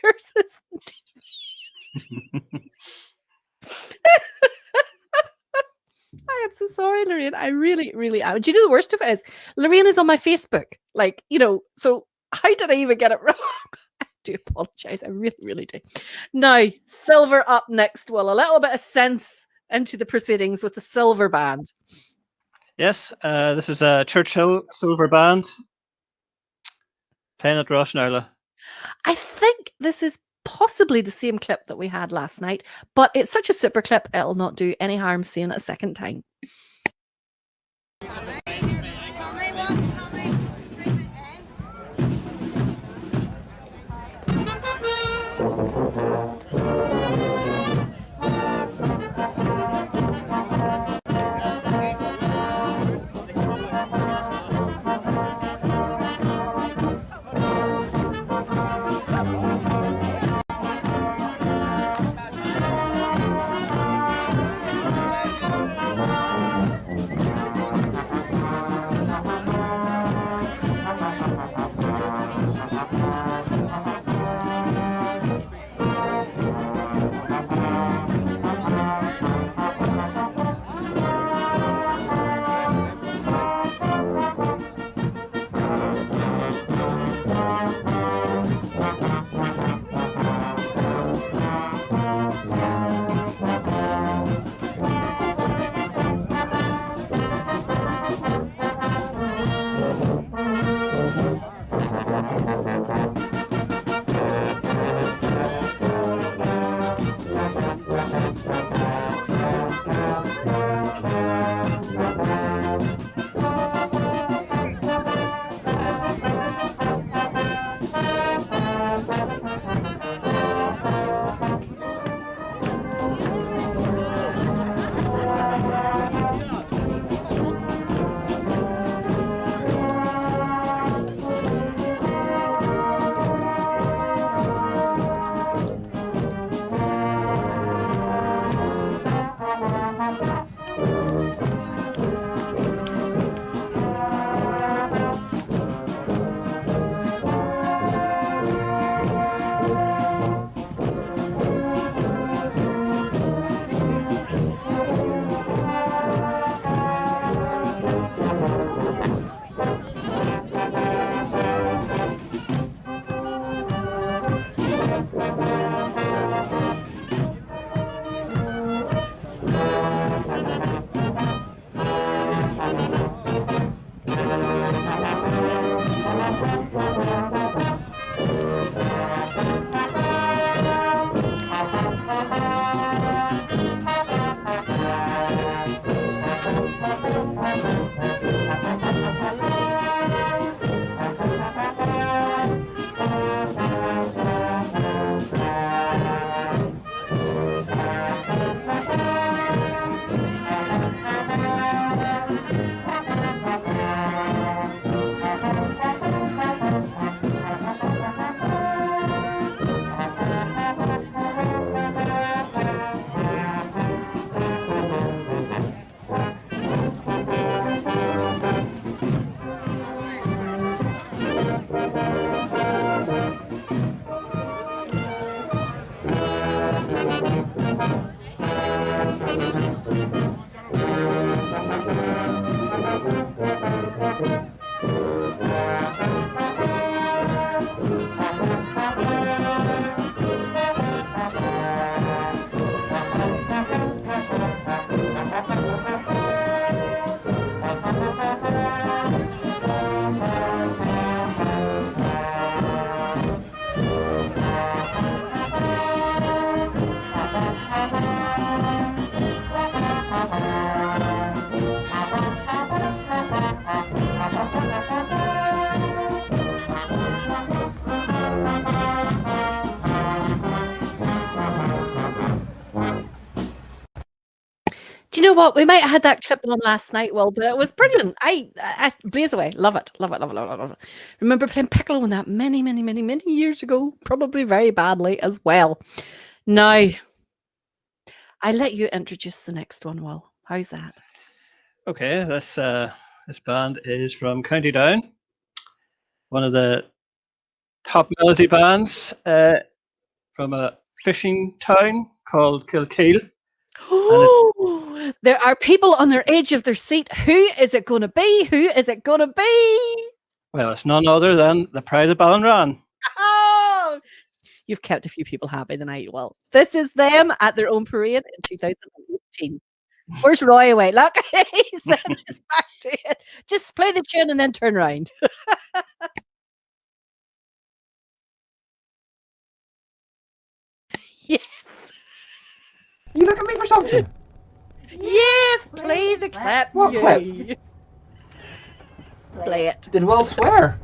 I am so sorry, Lorraine. I really, really am. Do you know the worst of it is? Lorraine is on my Facebook. Like, so how did I even get it wrong? I do apologize. I really, really do. Now, Silver up next, Will. A little bit of sense into the proceedings with the Silver Band. Yes, this is a Churchill Silver Band playing at Rosnarla. I think this is possibly the same clip that we had last night, but it's such a super clip, it'll not do any harm seeing it a second time. Do you know what? We might have had that clip on last night, Will, but it was brilliant. I blaze away. Love it. Love it. Love it. Love it. Love it. Remember playing piccolo on that many, many, many, many years ago, probably very badly as well. Now, I let you introduce the next one, Will. How's that? Okay, this band is from County Down, one of the top melody bands from a fishing town called Kilkeel. Oh, there are people on their edge of their seat. Who is it going to be? Who is it going to be? Well, it's none other than the Pride of Ballinran. Oh, you've kept a few people happy tonight. Well, this is them at their own parade in 2018. Where's Roy away? Look, he's back to it. Just play the tune and then turn around. Yes. You look at me for something. Yes, play the clip. What clip? Yay. Play it. Did Will swear?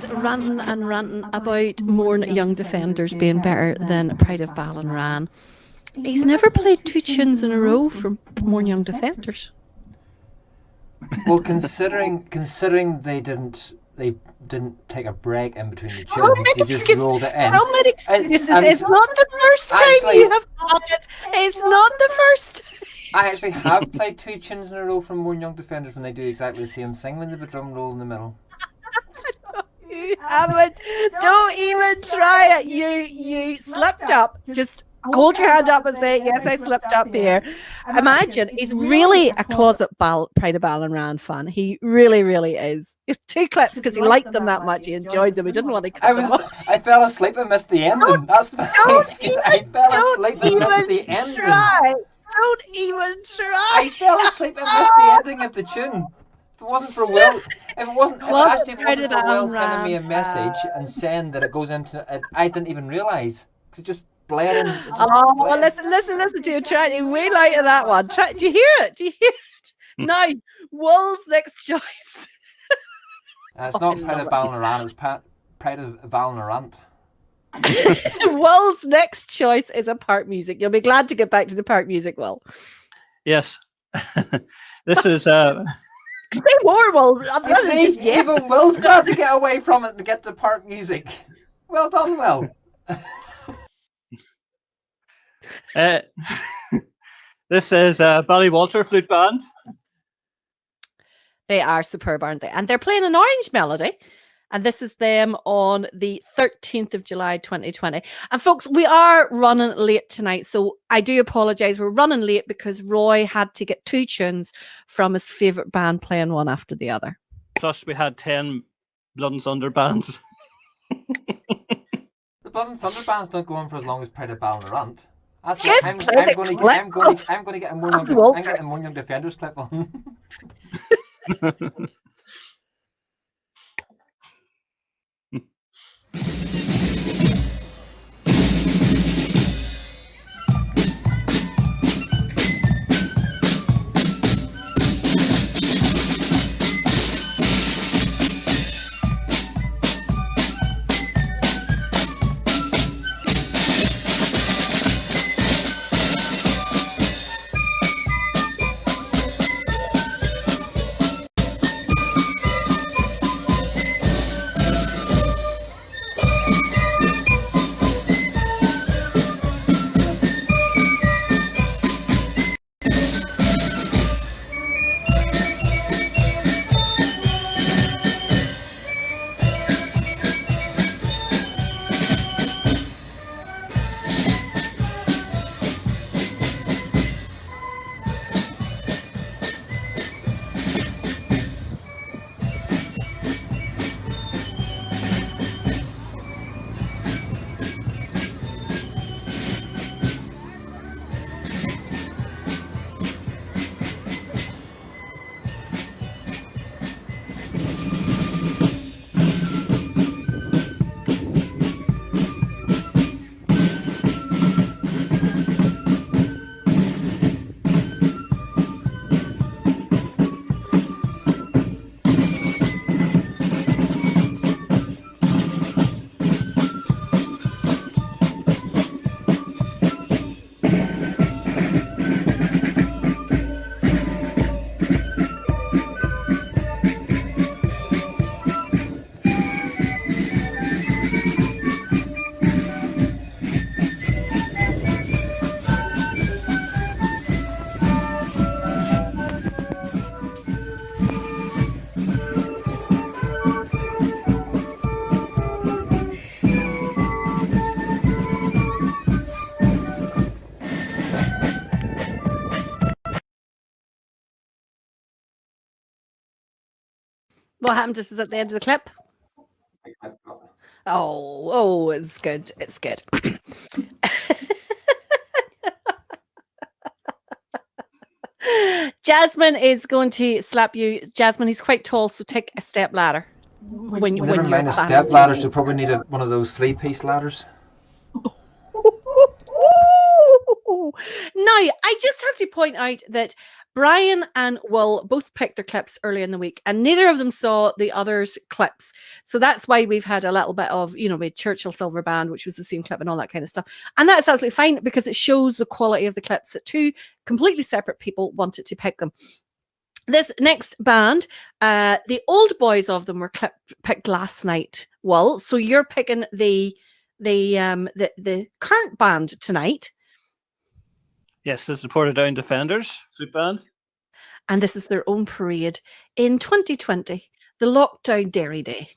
is ranting and ranting about Mourne Young Defenders being better than Pride of Ballinran. He's never played 2 tunes in a row from Mourne Young Defenders. Well, considering they didn't take a break in between the tunes, they just rolled it in. How many excuses? It's not the first time you have got it. It's not the first. I actually have played 2 tunes in a row from Mourne Young Defenders when they do exactly the same thing, when they have a drum roll in the middle. You haven't. Don't even try it. You slipped up. Just hold your hand up and say, yes, I slipped up here. Imagine, he's really a closet Pride of Ballinran fan. He really, really is. 2 clips because he liked them that much. He enjoyed them. He didn't want to cut them off. I fell asleep and missed the ending. That's the thing. I fell asleep and missed the ending. Don't even try. I fell asleep and missed the ending of the tune. If it wasn't for Will, if it wasn't for Will sending me a message and saying that it goes into it, I didn't even realise. Because it just bled in. Well, listen to you. Try to wheel out of that one. Do you hear it? Now, Will's next choice. It's not Pride of Ballinran, it's Pride of Valnerant. Will's next choice is a part music. You'll be glad to get back to the part music, Will. Yes. This is Say more, Will. Yes. Even Will's glad to get away from it and get to part music. Well done, Will. This is Ballywalter Flute Band. They are superb, aren't they? And they're playing an Orange Melody. And this is them on the 13th of July, 2020. And folks, we are running late tonight. So I do apologise. We're running late because Roy had to get 2 tunes from his favourite band playing one after the other. Plus we had 10 Blood and Thunder bands. The Blood and Thunder bands don't go on for as long as Pride of Ballinran. I'm going to get a Mourne Young Defenders clip on. What happened just at the end of the clip? Oh, it's good. It's good. Jasmine is going to slap you. Jasmine, he's quite tall, so take a step ladder. Never mind a step ladder, so probably need one of those 3-piece ladders. Now, I just have to point out that Brian and Will both picked their clips early in the week, and neither of them saw the other's clips. So that's why we've had a little bit of, we had Churchill Silver Band, which was the same clip and all that kind of stuff. And that's absolutely fine because it shows the quality of the clips that two completely separate people wanted to pick them. This next band, the old boys of them were picked last night, Will. So you're picking the current band tonight. Yes, this is the Portadown Defenders flute band. And this is their own parade in 2020, the Lockdown Dairy Day.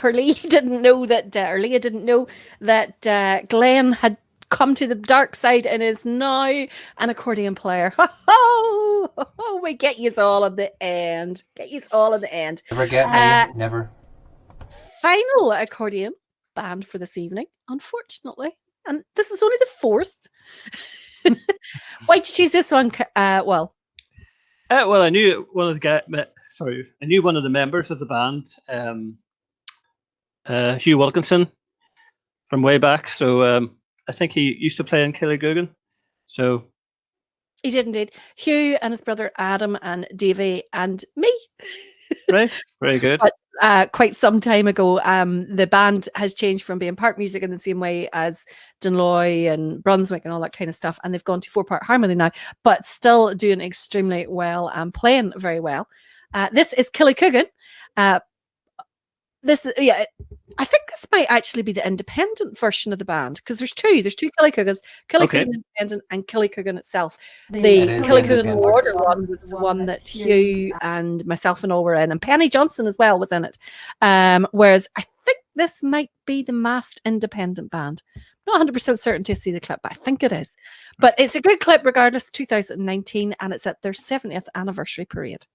Leah didn't know that Glenn had come to the dark side and is now an accordion player. Oh, we get you all in the end. Never get me, never. Final accordion band for this evening, unfortunately. And this is only the fourth. Why'd you choose this one, Well, I knew one of the members of the band, Hugh Wilkinson, from way back. So I think he used to play in Killigoogan. So he did indeed. Hugh and his brother Adam and Davey and me. Right, very good. But quite some time ago, the band has changed from being part music in the same way as Dunloy and Brunswick and all that kind of stuff, and they've gone to 4-part harmony now, but still doing extremely well and playing very well. This is Killigoogan. I think this might actually be the independent version of the band because there's two Killicoogans, Killigoogan Independent and Killigoogan itself. The Killigoogan Warder one was the one that Hugh and myself and all were in, and Penny Johnson as well was in it. Whereas I think this might be the masked independent band. Not 100% certain to see the clip, but I think it is. But it's a good clip regardless, 2019, and it's at their 70th anniversary parade.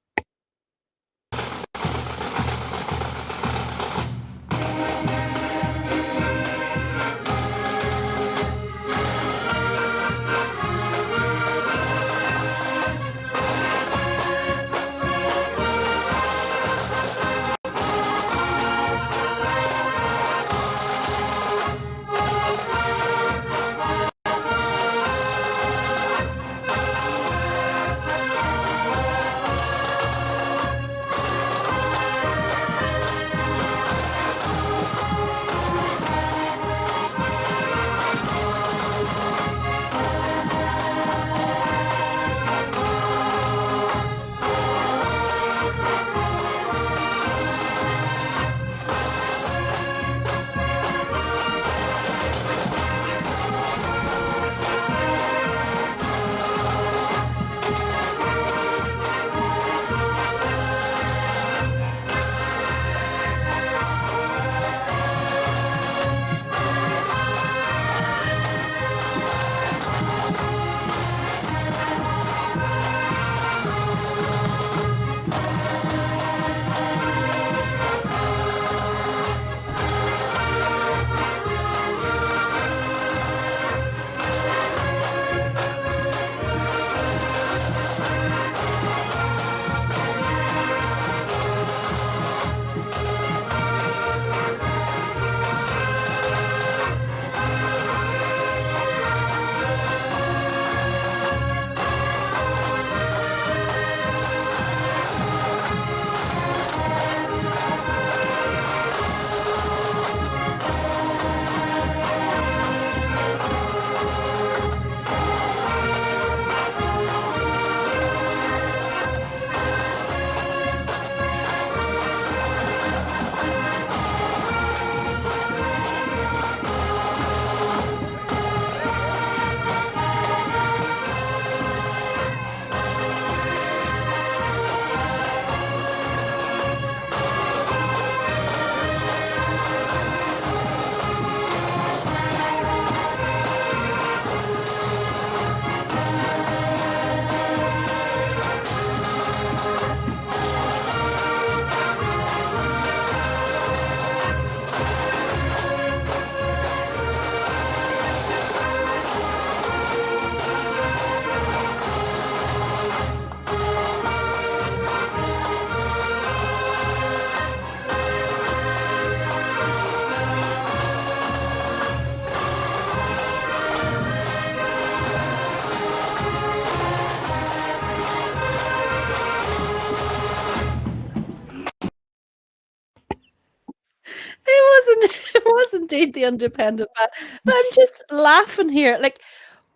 was indeed the independent band. But I'm just laughing here. Like,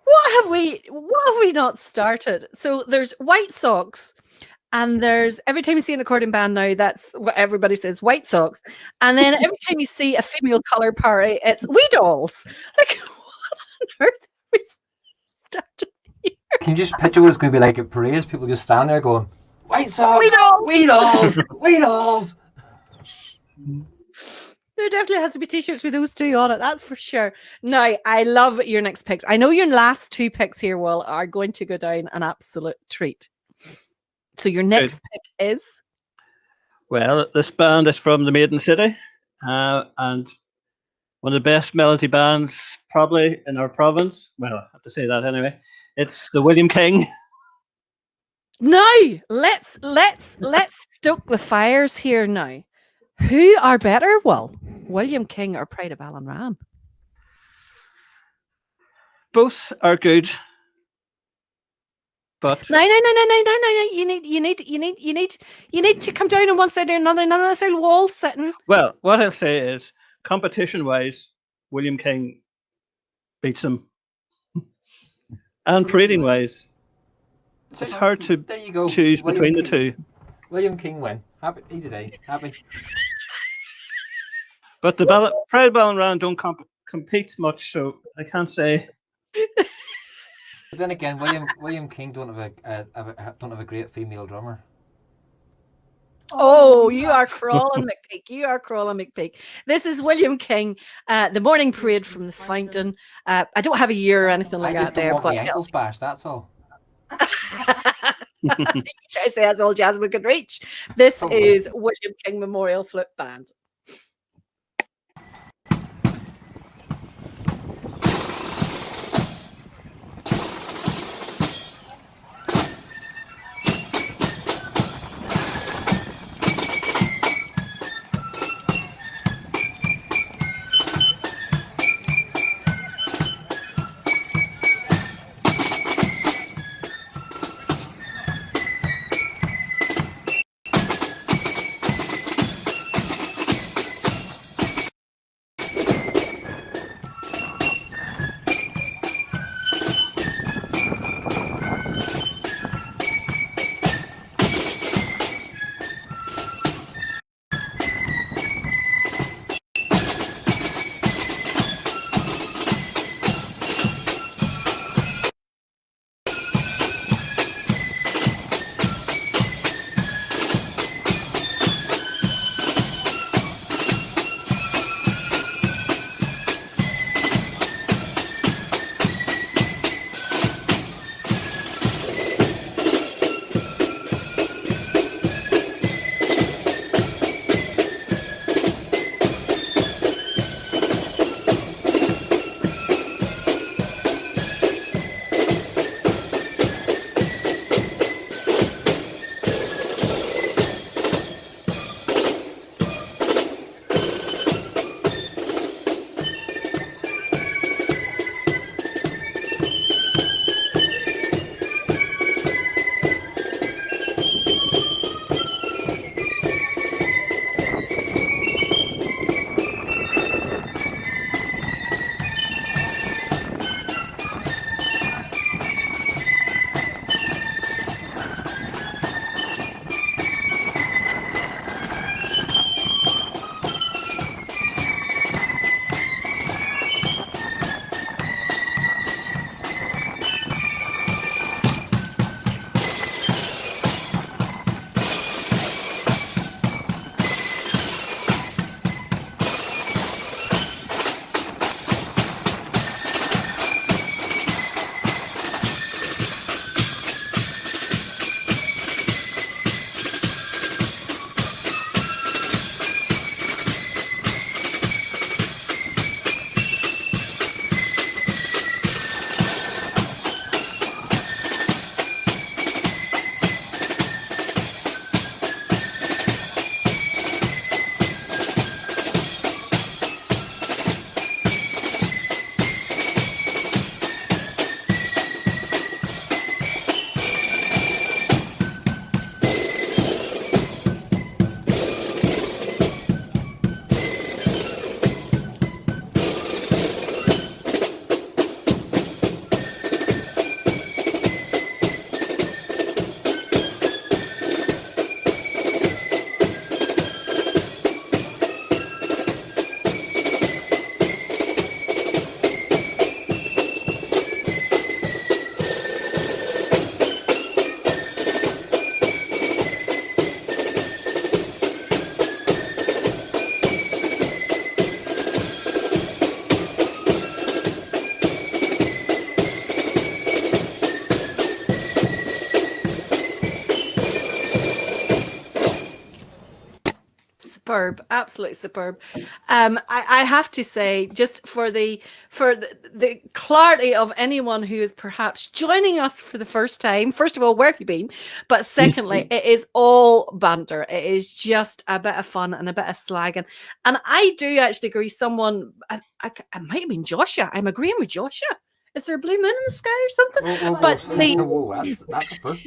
what have we not started? So there's White Sox, and there's every time you see an accordion band now, that's what everybody says, White Sox. And then every time you see a female colour party, it's Wee Dolls. Like, what on earth have we started? Can you just picture what it's going to be like at parades? People just stand there going, White Sox, Weedles! Weedles, Weedles. There definitely has to be t-shirts with those two on it, that's for sure. Now, I love your next picks. I know your last two picks here, Will, are going to go down an absolute treat. So your next pick is? Well, this band is from the Maiden City, and one of the best melody bands probably in our province. Well, I have to say that anyway. It's the William King. Now, let's stoke the fires here now. Who are better, Will? William King or Pride of Ballinran? Both are good, but No. You need to come down on one side or another. None of this old wall sitting. well, what I'll say is, competition-wise, William King beats him, and parading-wise, it's hard to There you go. choose William between the King. two. William King win. Happy, easy days. Happy. But the Pride of Ballinran don't compete much, so I can't say. But then again, William King don't have a great female drummer. Oh, you are crawling, McPeak. You are crawling, McPeak. This is William King, the morning parade from the fountain. I don't have a year or anything like I that just don't there, want but my ankles bashed. That's all. I say that's all Jasmine can reach. This is William King Memorial Flute Band. Superb, absolutely superb. I have to say, just for the clarity of anyone who is perhaps joining us for the first time, first of all, where have you been? But secondly, it is all banter. It is just a bit of fun and a bit of slagging. And I do actually agree. Someone, I might have been Joshua. I'm agreeing with Joshua. Is there a blue moon in the sky or something? That's a first.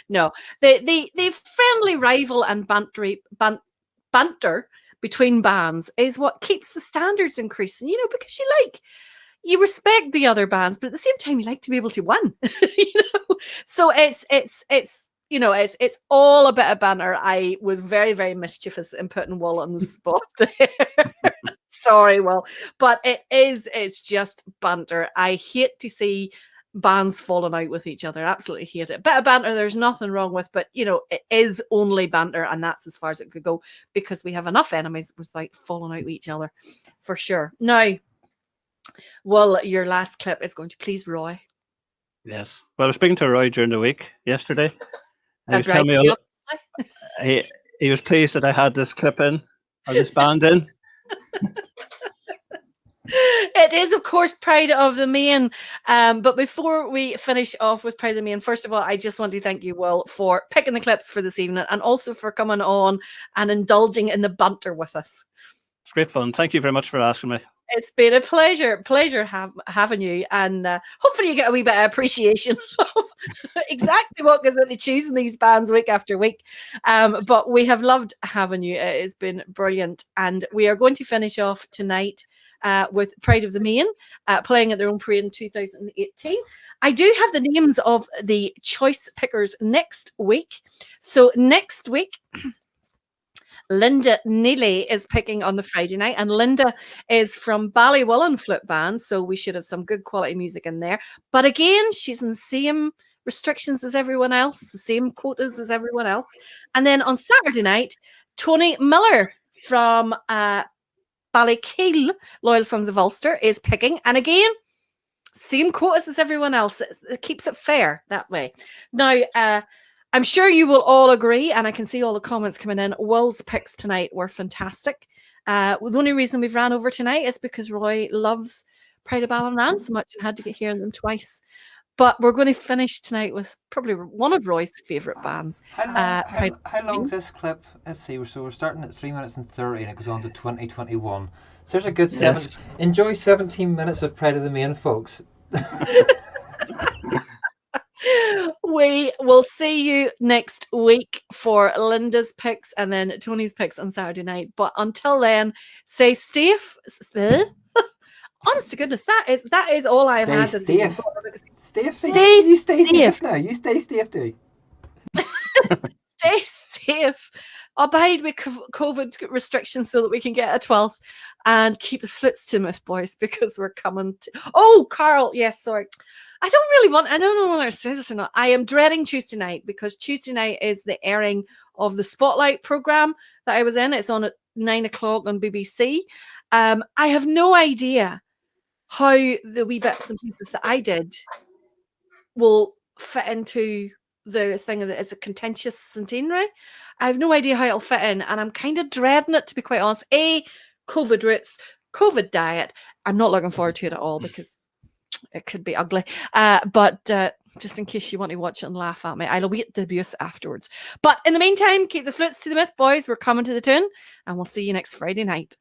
No, the friendly rival and banter between bands is what keeps the standards increasing. You know, because you respect the other bands, but at the same time, you like to be able to win. You know, so it's it's all a bit of banter. I was very, very mischievous in putting Will on the spot there. Sorry, Will, but it's just banter. I hate to see bands falling out with each other. Absolutely hate it. Bit of banter, there's nothing wrong with, but you know, it is only banter, and that's as far as it could go because we have enough enemies without falling out with each other, for sure. Now, well, your last clip is going to please Roy. Yes. Well, I was speaking to Roy during the week yesterday. And he was telling me he was pleased that I had this clip in, or this band in. It is, of course, Pride of the Main. But before we finish off with Pride of the Main, first of all, I just want to thank you, Will, for picking the clips for this evening and also for coming on and indulging in the banter with us. It's great fun. Thank you very much for asking me. It's been a pleasure having you, and hopefully you get a wee bit of appreciation of exactly what goes into choosing these bands week after week. But we have loved having you. It has been brilliant, and we are going to finish off tonight with Pride of the Main playing at their own parade in 2018. I do have the names of the choice pickers next week. So next week, Linda Neely is picking on the Friday night, and Linda is from Ballywullen Flute Band, so we should have some good quality music in there. But again, she's in the same restrictions as everyone else, the same quotas as everyone else. And then on Saturday night, Tony Miller from Ballykeel, Loyal Sons of Ulster, is picking, and again, same quotas as everyone else. It keeps it fair that way. Now, I'm sure you will all agree, and I can see all the comments coming in. Will's picks tonight were fantastic. The only reason we've ran over tonight is because Roy loves Pride of Ballinran so much and had to get hearing them twice. But we're going to finish tonight with probably one of Roy's favourite bands. How long is this clip? Let's see. So we're starting at 3 minutes and 30, and it goes on to 2021. So there's a good enjoy 17 minutes of Pride of the Main, folks. We will see you next week for Linda's picks and then Tony's picks on Saturday night. But until then, stay safe. Honest to goodness, that is all I've had to say. You stay safe now. You stay safe, too. Stay safe. Abide with COVID restrictions so that we can get a 12th and keep the flutes to us, boys, because we're coming to... Oh, Carl, yes, sorry. I don't know whether I say this or not. I am dreading Tuesday night because Tuesday night is the airing of the Spotlight programme that I was in. It's on at 9 o'clock on BBC. I have no idea how the wee bits and pieces that I did will fit into the thing that it's a contentious centenary. I have no idea how it'll fit in, and I'm kind of dreading it, to be quite honest. COVID roots, COVID diet. I'm not looking forward to it at all because it could be ugly. But just in case you want to watch it and laugh at me, I'll await the abuse afterwards. But in the meantime, keep the flutes to the myth, boys. We're coming to the tune, and we'll see you next Friday night.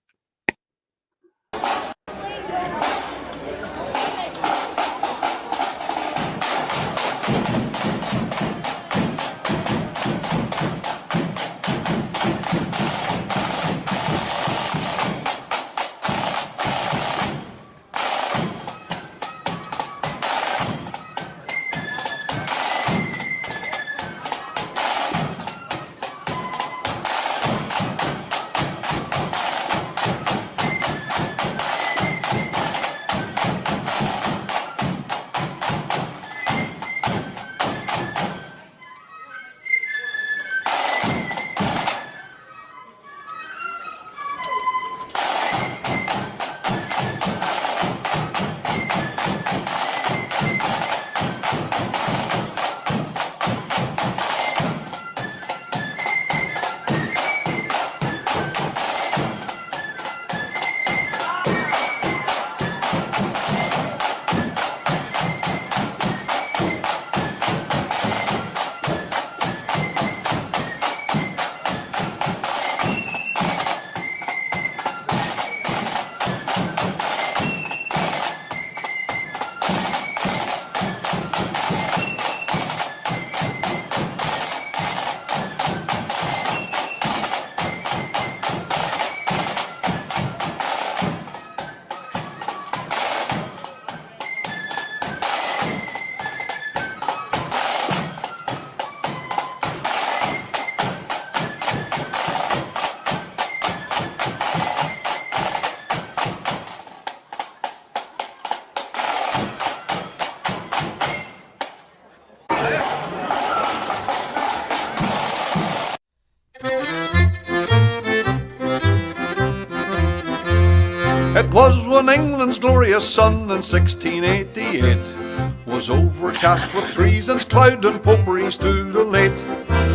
It was when England's glorious sun in 1688 was overcast with treason's cloud and popery stood elate,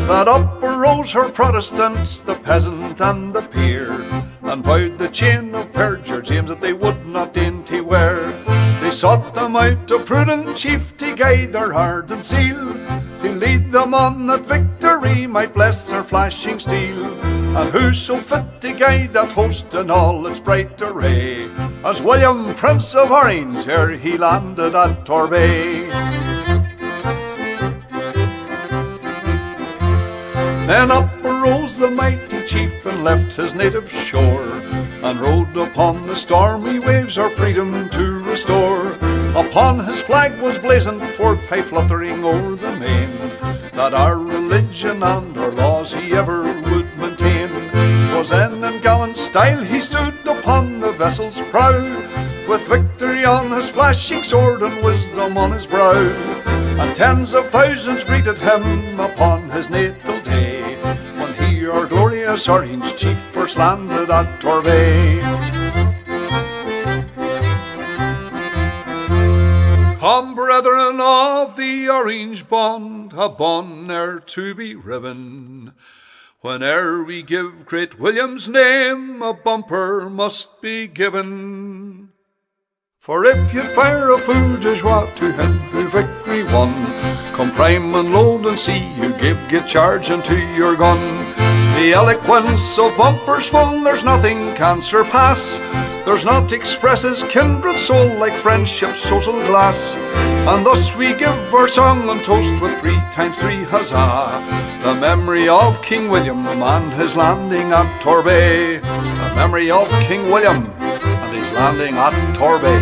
that up arose her Protestants, the peasant and the peer, and vowed the chain of perjure James that they would not dainty wear. They sought them out a prudent chief to guide their heart and zeal, to lead them on that victory might bless their flashing steel. And who so fit to guide that host in all its bright array as William, Prince of Orange, ere he landed at Torbay? Then up arose the mighty chief and left his native shore, and rode upon the stormy waves our freedom to restore. Upon his flag was blazoned forth, high fluttering o'er the main, that our religion and our laws he ever would maintain. 'Twas then in gallant style he stood upon the vessel's prow, with victory on his flashing sword and wisdom on his brow. And tens of thousands greeted him upon his natal day, when he, our glorious Orange chief, first landed at Torbay. Come, brethren of the Orange bond, a bond ne'er to be riven. Whene'er we give great William's name, a bumper must be given. For if you'd fire a feu de joie to him who victory won, come prime and load and see you get charge into your gun. The eloquence of bumpers full, there's nothing can surpass. There's not expresses kindred soul like friendship's social glass. And thus we give our song and toast with 3 times 3 huzzah, the memory of King William and his landing at Torbay. The memory of King William and his landing at Torbay.